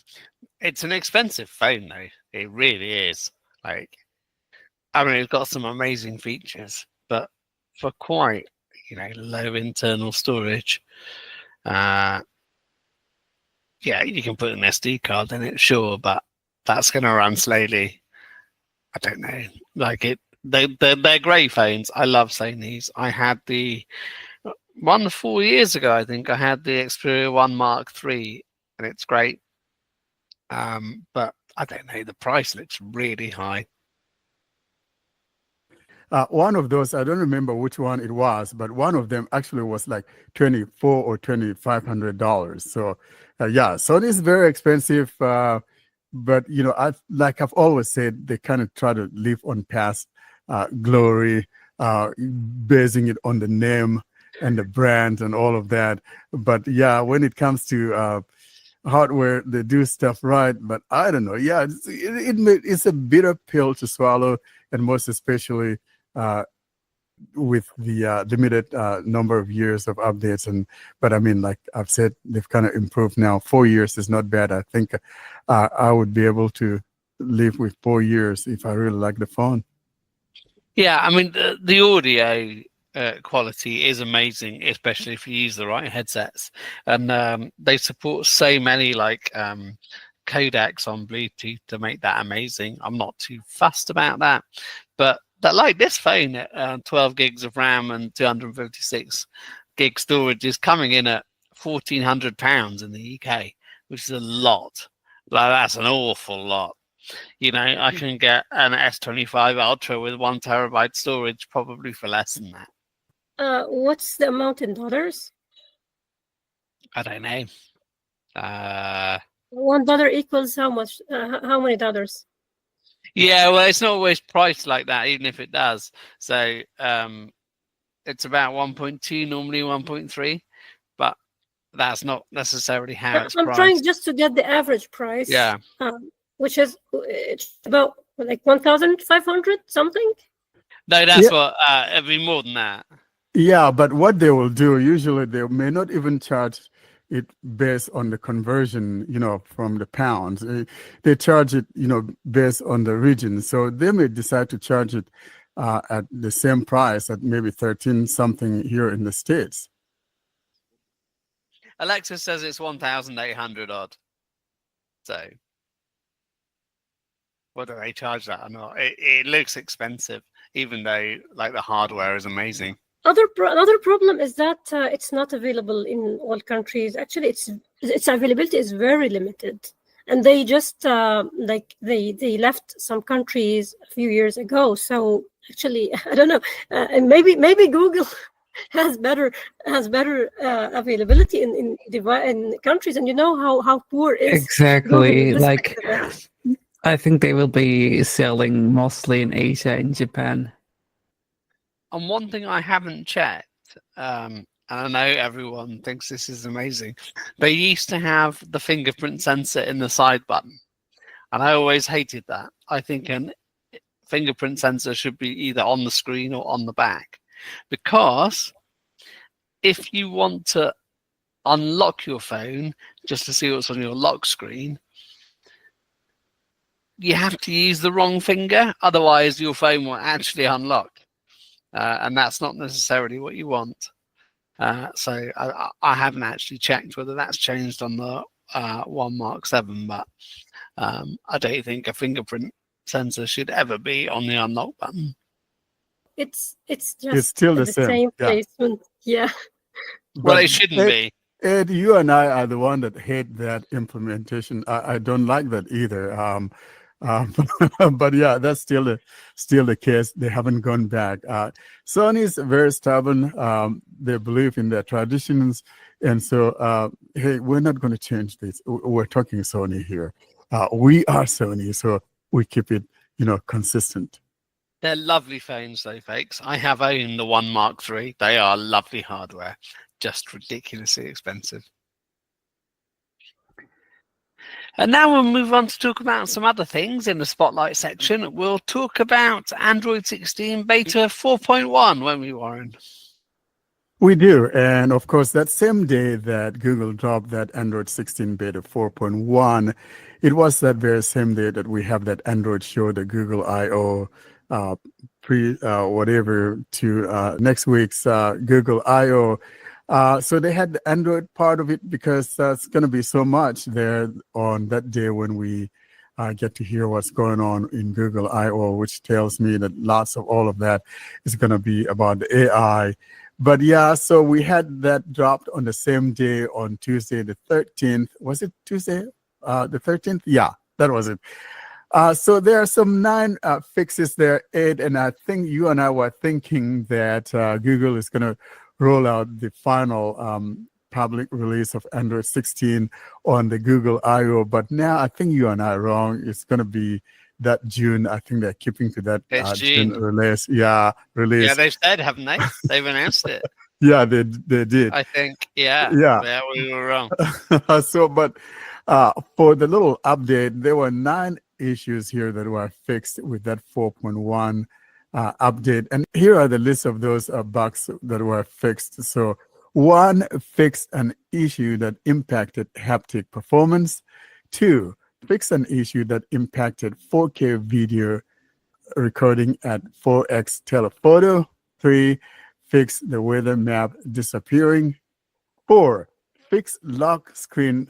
it's an expensive phone though. It really is. Like, I mean, it's got some amazing features, but for quite, low internal storage, yeah, you can put an SD card in it, sure, but that's going to run slowly. I don't know. Like they're great phones. I love Sony's. I had the one 4 years ago. I think I had the Xperia 1 Mark III, and it's great. But I don't know, the price looks really high. One of those, I don't remember which one it was, but one of them actually was like $2,400 or $2,500. So, yeah, Sony is very expensive. But I've always said, they kind of try to live on past glory, basing it on the name and the brand and all of that. But yeah, when it comes to hardware, they do stuff right, but I don't know. Yeah, it's a bitter pill to swallow, and most especially with the limited number of years of updates. But I mean, like I've said, they've kind of improved now. 4 years is not bad. I think I would be able to live with 4 years if I really like the phone. Yeah, I mean, the audio quality is amazing, especially if you use the right headsets. And they support so many codecs on Bluetooth to make that amazing. I'm not too fussed about that, but like this phone at 12 gigs of RAM and 256 gig storage is coming in at £1,400 in the UK, which is a lot. Like, that's an awful lot. I can get an S25 Ultra with 1 terabyte storage probably for less than that. What's the amount in dollars? I don't know. $1 equals how much? How many dollars? Yeah, well, it's not always priced like that, even if it does. So it's about 1.2, normally 1.3, but that's not necessarily how it's priced. I'm trying just to get the average price. Yeah. Which is it's about like 1,500 something. No, that's what it'd be more than that. Yeah, but what they will do, usually they may not even charge it based on the conversion, from the pounds. They charge it, based on the region. So they may decide to charge it at the same price at maybe 13 something here in the States. Alexa says it's 1,800 odd. So whether they charge that or not, it looks expensive, even though the hardware is amazing. Another problem is that it's not available in all countries. Actually, its availability is very limited, and they just they left some countries a few years ago. So actually, I don't know. And maybe Google has better availability in countries, and how poor is exactly like. I think they will be selling mostly in Asia and Japan. And one thing I haven't checked, and I know everyone thinks this is amazing, they used to have the fingerprint sensor in the side button. And I always hated that. I think a fingerprint sensor should be either on the screen or on the back. Because if you want to unlock your phone just to see what's on your lock screen, you have to use the wrong finger. Otherwise, your phone will actually unlock. And that's not necessarily what you want. So I haven't actually checked whether that's changed on the 1 Mark 7, but I don't think a fingerprint sensor should ever be on the unlock button. It's just It's still the the same. same Yeah. placement. Yeah. Well, But it shouldn't be. Ed, you and I are the one that hate that implementation. I don't like that either. But yeah, that's still the case. They haven't gone back. Sony's very stubborn. They believe in their traditions, and so hey, we're not going to change this. We're talking Sony here. We are Sony, so we keep it, consistent. They're lovely phones, though, folks. I have owned the 1 Mark 3. They are lovely hardware, just ridiculously expensive. And now we'll move on to talk about some other things in the Spotlight section. We'll talk about Android 16 Beta 4.1, won't we, Warren? We do. And of course, that same day that Google dropped that Android 16 Beta 4.1, it was that very same day that we have that Android show, the Google I/O whatever to next week's Google I/O. So they had the Android part of it because it's going to be so much there on that day when we get to hear what's going on in Google I/O, which tells me that lots of all of that is going to be about the AI. But yeah, so we had that dropped on the same day on Tuesday the 13th. Was it Tuesday the 13th? Yeah, that was it. So there are some 9 fixes there, Ed, and I think you and I were thinking that Google is going to roll out the final public release of Android 16 on the Google I/O. But now I think you and I are wrong. It's going to be that June. I think they're keeping to that June release. Yeah, release. Yeah, they've said, haven't they? They've announced it. Yeah, they did. I think. Yeah. Yeah, we were wrong. So, but for the little update, there were 9 issues here that were fixed with that 4.1 update. And here are the list of those bugs that were fixed. So 1, fixed an issue that impacted haptic performance. 2, fixed an issue that impacted 4K video recording at 4x telephoto. 3, fixed the weather map disappearing. 4, fixed lock screen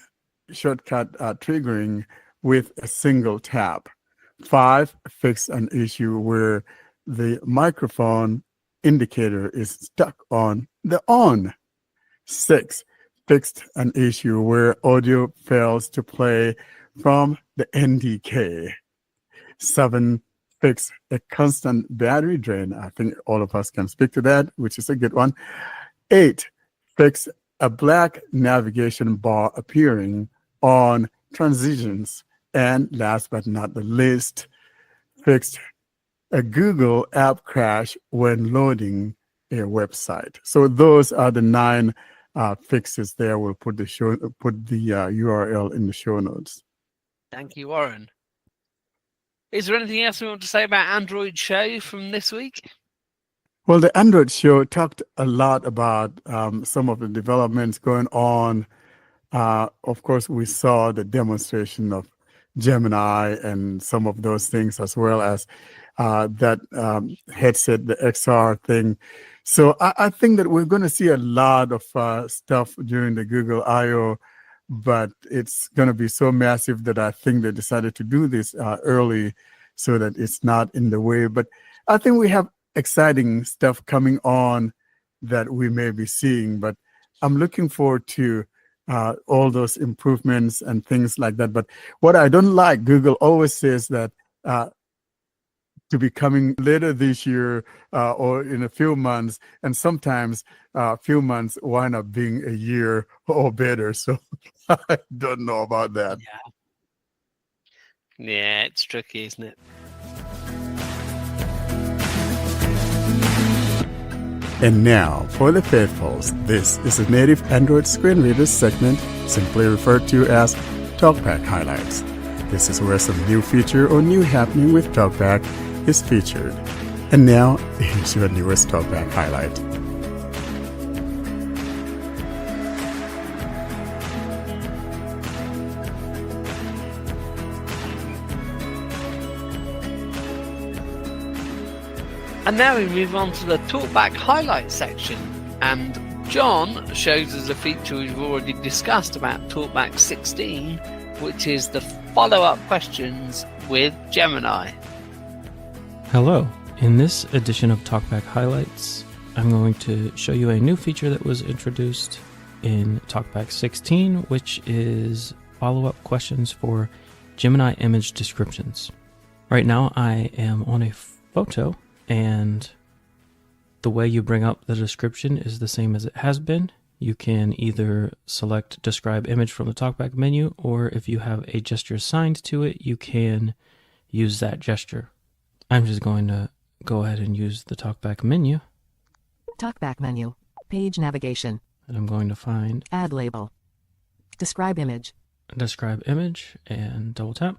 shortcut triggering with a single tap. 5, fixed an issue where the microphone indicator is stuck on the on. 6, fixed an issue where audio fails to play from the NDK. 7, fixed a constant battery drain. I think all of us can speak to that, which is a good one. 8, fixed a black navigation bar appearing on transitions. And last but not the least, fixed a Google app crash when loading a website. So those are the 9 fixes there. We'll put the URL in the show notes. Thank you, Warren. Is there anything else we want to say about Android Show from this week? Well, the Android show talked a lot about some of the developments going on. Of course, we saw the demonstration of Gemini and some of those things, as well as that headset, the XR thing. So I think that we're going to see a lot of stuff during the Google I/O, but it's going to be so massive that I think they decided to do this early so that it's not in the way. But I think we have exciting stuff coming on that we may be seeing, but I'm looking forward to all those improvements and things like that. But what I don't like, Google always says that to be coming later this year or in a few months, and sometimes a few months wind up being a year or better. So I don't know about that. Yeah, it's tricky, isn't it? And now, for the faithfuls, this is a native Android screen reader segment, simply referred to as TalkBack Highlights. This is where some new feature or new happening with TalkBack is featured. And now, here's your newest TalkBack highlight. And now we move on to the TalkBack highlight section. And John shows us a feature we've already discussed about TalkBack 16, which is the follow-up questions with Gemini. Hello. In this edition of TalkBack Highlights, I'm going to show you a new feature that was introduced in TalkBack 16, which is follow-up questions for Gemini image descriptions. Right now I am on a photo, and the way you bring up the description is the same as it has been. You can either select Describe Image from the TalkBack menu, or if you have a gesture assigned to it, you can use that gesture. I'm just going to go ahead and use the TalkBack menu. TalkBack menu. Page navigation. And I'm going to find Add label. Describe image. Describe Image and double tap.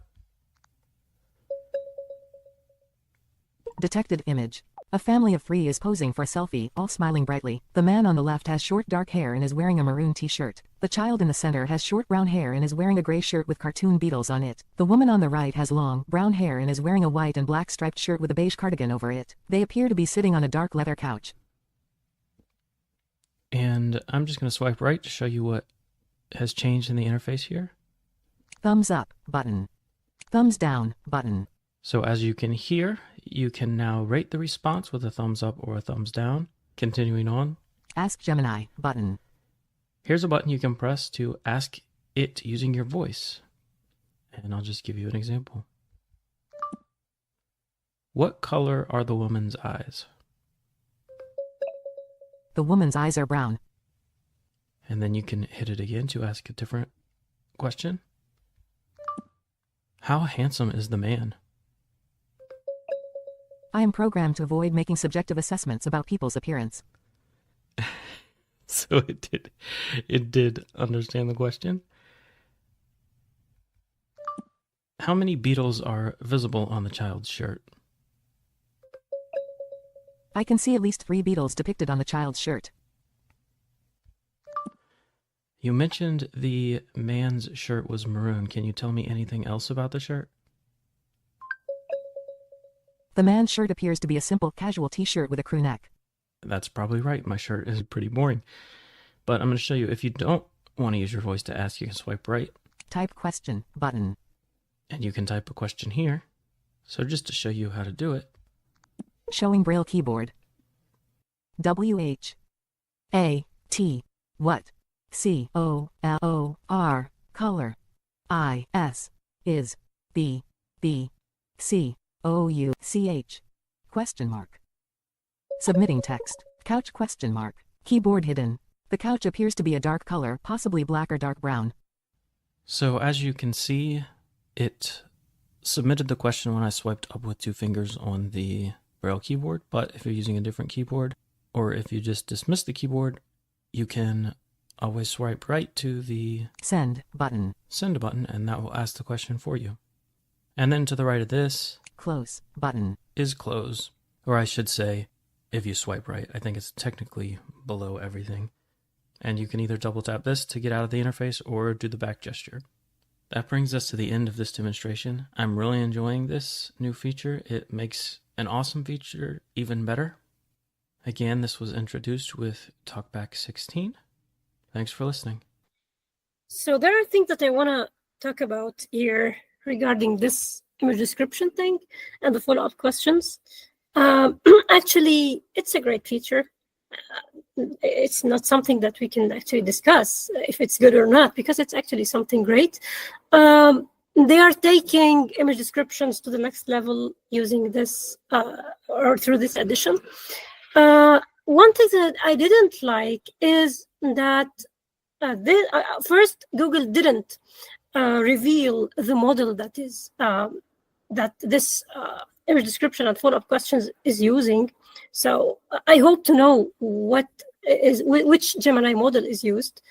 Detected image. A family of 3 is posing for a selfie, all smiling brightly. The man on the left has short dark hair and is wearing a maroon t-shirt. The child in the center has short brown hair and is wearing a gray shirt with cartoon beetles on it. The woman on the right has long, brown hair and is wearing a white and black striped shirt with a beige cardigan over it. They appear to be sitting on a dark leather couch. And I'm just going to swipe right to show you what has changed in the interface here. Thumbs up button. Thumbs down button. So as you can hear, you can now rate the response with a thumbs up or a thumbs down. Continuing on. Ask Gemini button. Here's a button you can press to ask it using your voice. And I'll just give you an example. What color are the woman's eyes? The woman's eyes are brown. And then you can hit it again to ask a different question. How handsome is the man? I am programmed to avoid making subjective assessments about people's appearance. So it did understand the question. How many beetles are visible on the child's shirt? I can see at least 3 beetles depicted on the child's shirt. You mentioned the man's shirt was maroon. Can you tell me anything else about the shirt? The man's shirt appears to be a simple casual t-shirt with a crew neck. That's probably right. My shirt is pretty boring. But I'm going to show you, if you don't want to use your voice to ask, you can swipe right. Type question button. And you can type a question here. So just to show you how to do it. Showing Braille keyboard. W-H-A-T. What? C-O-L-O-R. Color. I-S. Is. B-B. C-O-U-C-H. Question mark. Submitting text. Couch question mark. Keyboard hidden. The couch appears to be a dark color, possibly black or dark brown. So as you can see, it submitted the question when I swiped up with 2 fingers on the Braille keyboard, but if you're using a different keyboard, or if you just dismiss the keyboard, you can always swipe right to the Send button. Send button, and that will ask the question for you. And then to the right of this, Close button. is close, or I should say, if you swipe right, I think it's technically below everything. And you can either double tap this to get out of the interface or do the back gesture. That brings us to the end of this demonstration. I'm really enjoying this new feature. It makes an awesome feature even better. Again, this was introduced with TalkBack 16. Thanks for listening. So there are things that I want to talk about here regarding this image description thing and the follow-up questions. Actually, it's a great feature. It's not something that we can actually discuss if it's good or not, because it's actually something great. They are taking image descriptions to the next level using this or through this addition. One thing that I didn't like is that first, Google didn't reveal the model that is that this image description and follow-up questions is using. So I hope to know which Gemini model is used.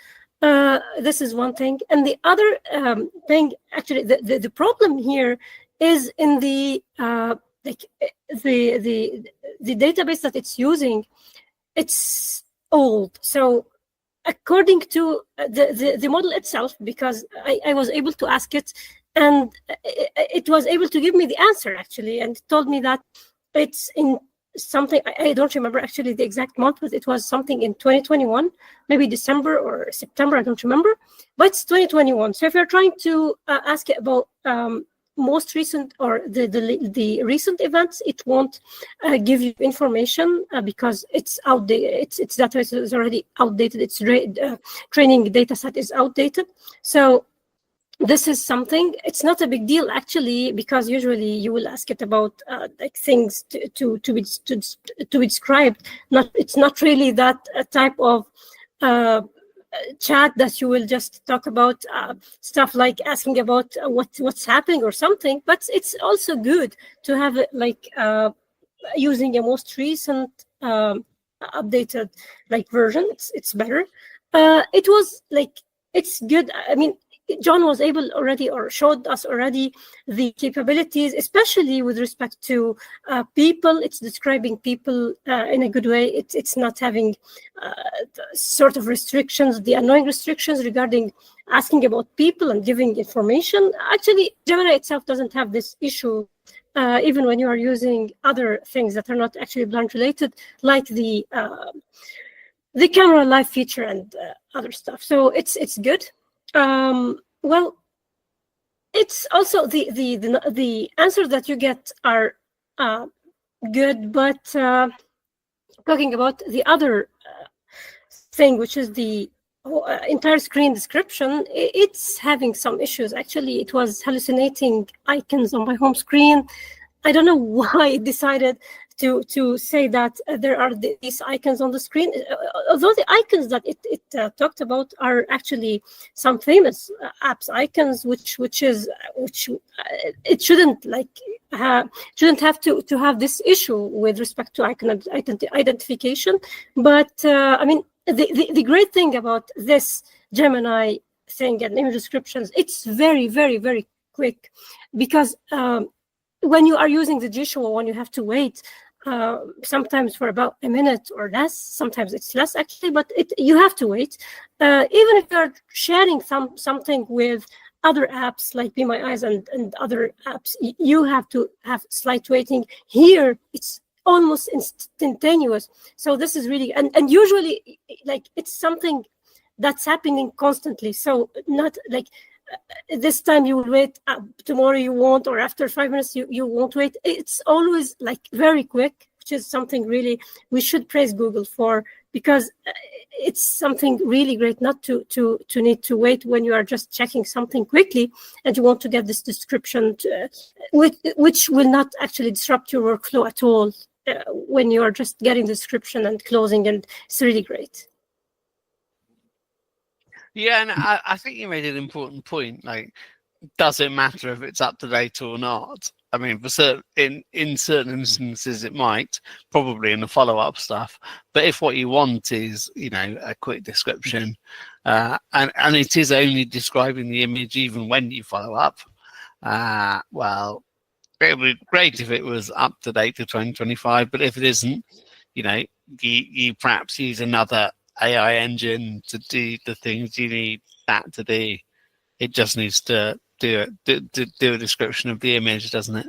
This is one thing, and the other thing, actually, the problem here is in the database that it's using. It's old, so according to the model itself, because I was able to ask it, and it was able to give me the answer actually, and it told me that it's in something, I don't remember actually the exact month, but it was something in 2021, maybe December or September, I don't remember, but it's 2021. So if you're trying to ask it about most recent or the recent events, it won't give you information because it's outdated. Its database is already outdated. Its training data set is outdated. So this is something, it's not a big deal actually, because usually you will ask it about like things to be described. It's not really that type of chat that you will just talk about stuff like asking about what's happening or something. But it's also good to have it like using a most recent updated like version. It's better. It was like, it's good. I mean, John was able already, or showed us already, the capabilities, especially with respect to people. It's describing people in a good way. It's not having sort of restrictions, the annoying restrictions regarding asking about people and giving information. Actually, Gemini itself doesn't have this issue, even when you are using other things that are not actually blind related, like the camera live feature and other stuff. So it's good. Well, it's also the answers that you get are good, but talking about the other thing, which is the entire screen description, it's having some issues. Actually, it was hallucinating icons on my home screen. I don't know why it decided to say that there are these icons on the screen, although the icons that it talked about are actually some famous apps icons, which it shouldn't shouldn't have to have this issue with respect to icon identification. But I mean, the great thing about this Gemini thing and image descriptions, it's very, very, very quick, because when you are using the usual one, you have to wait sometimes for about a minute or less. Sometimes it's less actually, but you have to wait. Even if you're sharing something with other apps like Be My Eyes and other apps, you have to have slight waiting. Here, it's almost instantaneous. So this is really, and usually like it's something that's happening constantly. So not like this time you will wait, tomorrow you won't, or after 5 minutes you won't wait. It's always like very quick, which is something really we should praise Google for, because it's something really great not to need to wait when you are just checking something quickly and you want to get this description which will not actually disrupt your workflow at all when you are just getting the description and closing, and it's really great. Yeah, and I think you made an important point. Like, does it matter if it's up to date or not? I mean, in certain instances, it might, probably in the follow-up stuff. But if what you want is, a quick description, and it is only describing the image even when you follow up, well, it would be great if it was up to date to 2025. But if it isn't, you perhaps use another AI engine to do the things you need that to do. It just needs to do a description of the image, doesn't it?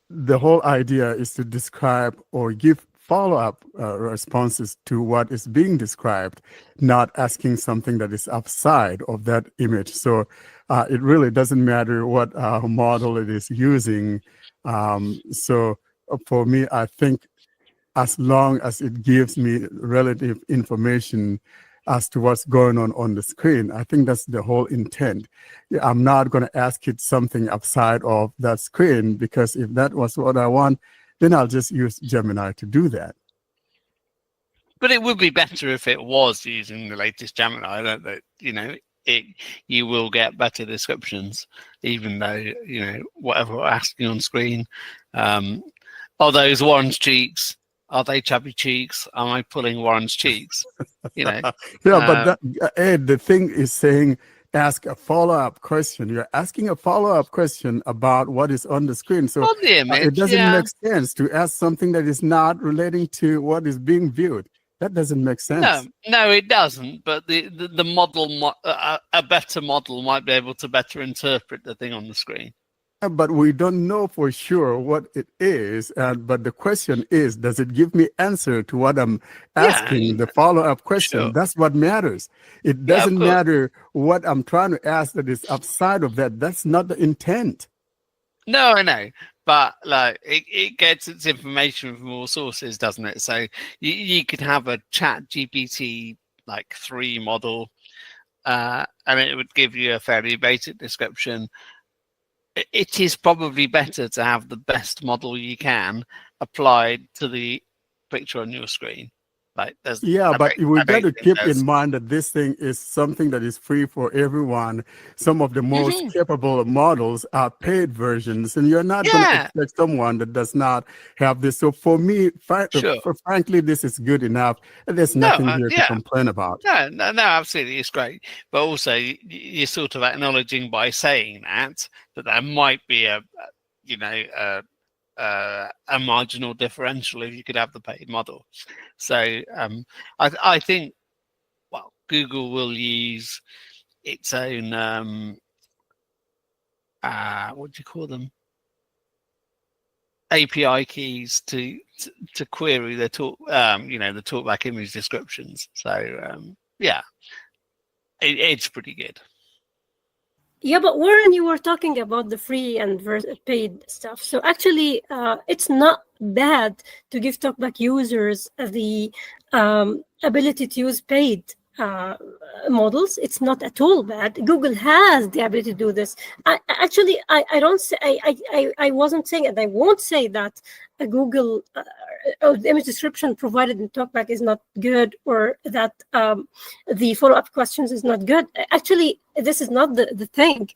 The whole idea is to describe or give follow-up responses to what is being described, not asking something that is outside of that image. So it really doesn't matter what model it is using. So for me, I think as long as it gives me relative information as to what's going on the screen, I think that's the whole intent. I'm not going to ask it something outside of that screen, because if that was what I want, then I'll just use Gemini to do that. But it would be better if it was using the latest Gemini, that you will get better descriptions, even though, whatever we're asking on screen. Are those orange cheeks? Are they chubby cheeks? Am I pulling Warren's cheeks? Yeah, but Ed, the thing is saying ask a follow-up question. You're asking a follow-up question about what is on the screen. So on the image, it doesn't make sense to ask something that is not relating to what is being viewed. That doesn't make sense. No, it doesn't. But the model, a better model might be able to better interpret the thing on the screen. but we don't know for sure what it is. But the question is, does it give me answer to what I'm asking? The follow-up question, sure. that's what matters. It Yeah, of doesn't course. matter what I'm trying to ask that is outside of that. That's not the intent. No, I know, but like it gets its information from all sources, doesn't it? So you could have a Chat GPT like 3 model, and it would give you a fairly basic description. It is probably better to have the best model you can applied to the picture on your screen. Like there's Yeah, but we I got don't to think keep there's in mind that this thing is something that is free for everyone. Some of the most capable models are paid versions, and you're not going to yeah, expect someone that does not have this. So for me, sure. frankly, this is good enough, and there's No, nothing here to yeah. complain about. No, absolutely, it's great. But also, you're sort of acknowledging by saying that there might be a marginal differential if you could have the paid model. So I think, well, Google will use its own what do you call them? API keys to query the the TalkBack image descriptions. So yeah, it's pretty good. Yeah, but Warren, you were talking about the free and paid stuff. So actually, it's not bad to give TalkBack users the ability to use paid models. It's not at all bad. Google has the ability to do this. I don't say I wasn't saying, and I won't say that Google the image description provided in TalkBack is not good, or that the follow-up questions is not good. Actually, this is not the thing,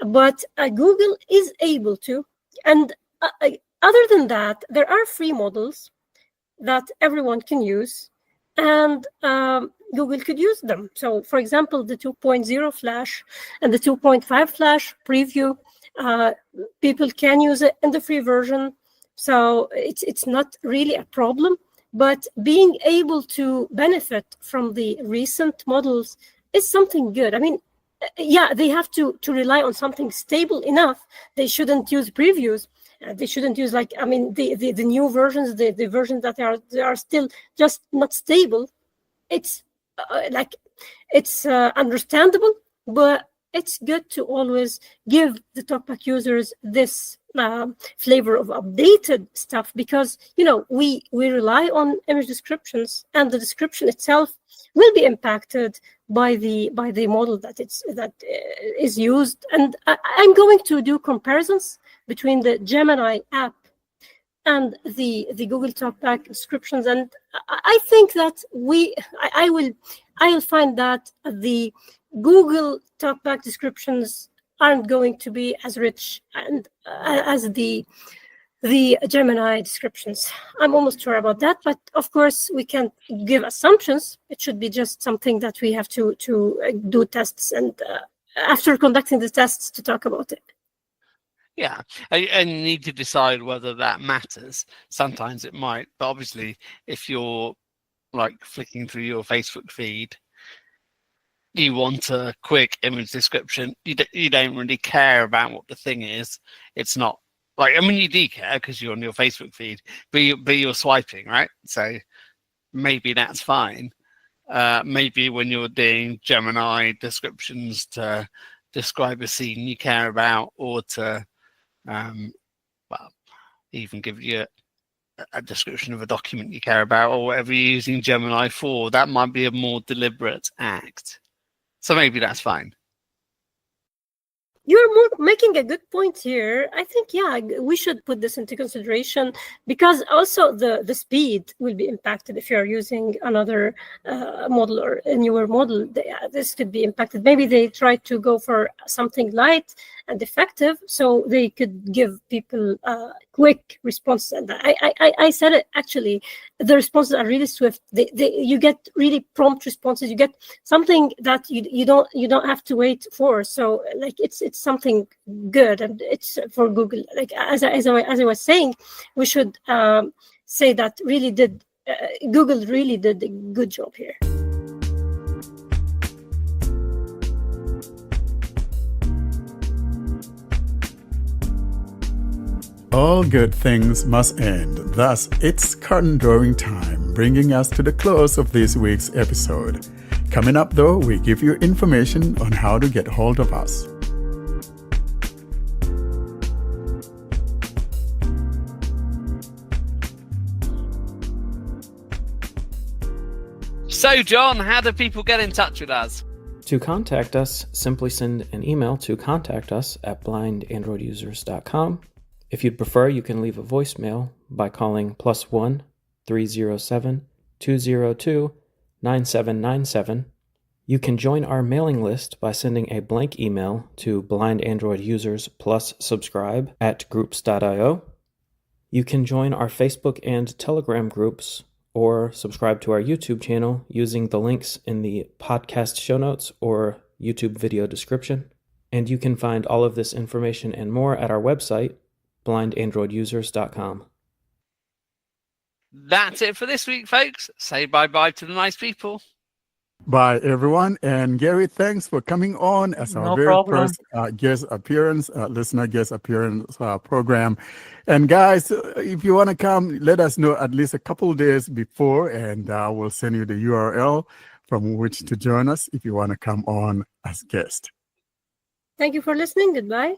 but Google is able to. And other than that, there are free models that everyone can use, and Google could use them. So, for example, the 2.0 Flash and the 2.5 Flash preview, people can use it in the free version. So it's not really a problem. But being able to benefit from the recent models is something good. I mean, yeah, they have to rely on something stable enough. They shouldn't use previews. They shouldn't use the new versions, the versions that they are still just not stable. It's understandable, but it's good to always give the TalkBack users this flavor of updated stuff, because we rely on image descriptions, and the description itself will be impacted by the model that is used. And I'm going to do comparisons between the Gemini app and the Google TalkBack descriptions, and I think that I'll find that the Google TalkBack descriptions aren't going to be as rich and as the Gemini descriptions. I'm almost sure about that, but of course we can't give assumptions. It should be just something that we have to do tests, and after conducting the tests, to talk about it. Yeah, and you need to decide whether that matters. Sometimes it might, but obviously, if you're like flicking through your Facebook feed, you want a quick image description. You don't really care about what the thing is. It's not like, I mean, you do care because you're on your Facebook feed, but you're swiping, right? So maybe that's fine. Maybe when you're doing Gemini descriptions to describe a scene you care about, or to even give you a description of a document you care about, or whatever you're using Gemini for, that might be a more deliberate act. So maybe that's fine. You're making a good point here. I think, yeah, we should put this into consideration, because also the speed will be impacted if you're using another model or a newer model. This could be impacted. Maybe they try to go for something light and effective, so they could give people quick responses. And I said it, actually, the responses are really swift. You get really prompt responses. You get something that you don't have to wait for. So like it's something good, and it's for Google. Like as I was saying, we should say that Google really did a good job here. All good things must end. Thus, it's curtain drawing time, bringing us to the close of this week's episode. Coming up, though, we give you information on how to get hold of us. So, John, how do people get in touch with us? To contact us, simply send an email to contactus@blindandroidusers.com. If you'd prefer, you can leave a voicemail by calling +1 307 202 9797. You can join our mailing list by sending a blank email to blindandroidusers+subscribe@groups.io. You can join our Facebook and Telegram groups or subscribe to our YouTube channel using the links in the podcast show notes or YouTube video description. And you can find all of this information and more at our website, blindandroidusers.com. That's it for this week, folks. Say bye-bye to the nice people. Bye, everyone. And Gary, thanks for coming on as our No very problem. first listener guest appearance program. And guys, if you want to come, let us know at least a couple days before, and we'll send you the URL from which to join us if you want to come on as guest. Thank you for listening. Goodbye.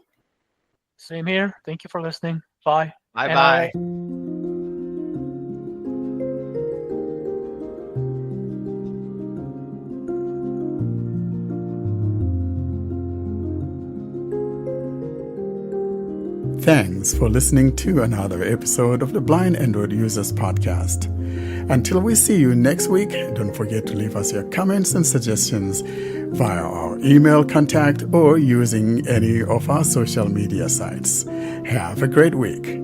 Same here. Thank you for listening. Bye. Bye-bye. Thanks for listening to another episode of the Blind Android Users Podcast. Until we see you next week, don't forget to leave us your comments and suggestions via our email contact or using any of our social media sites. Have a great week.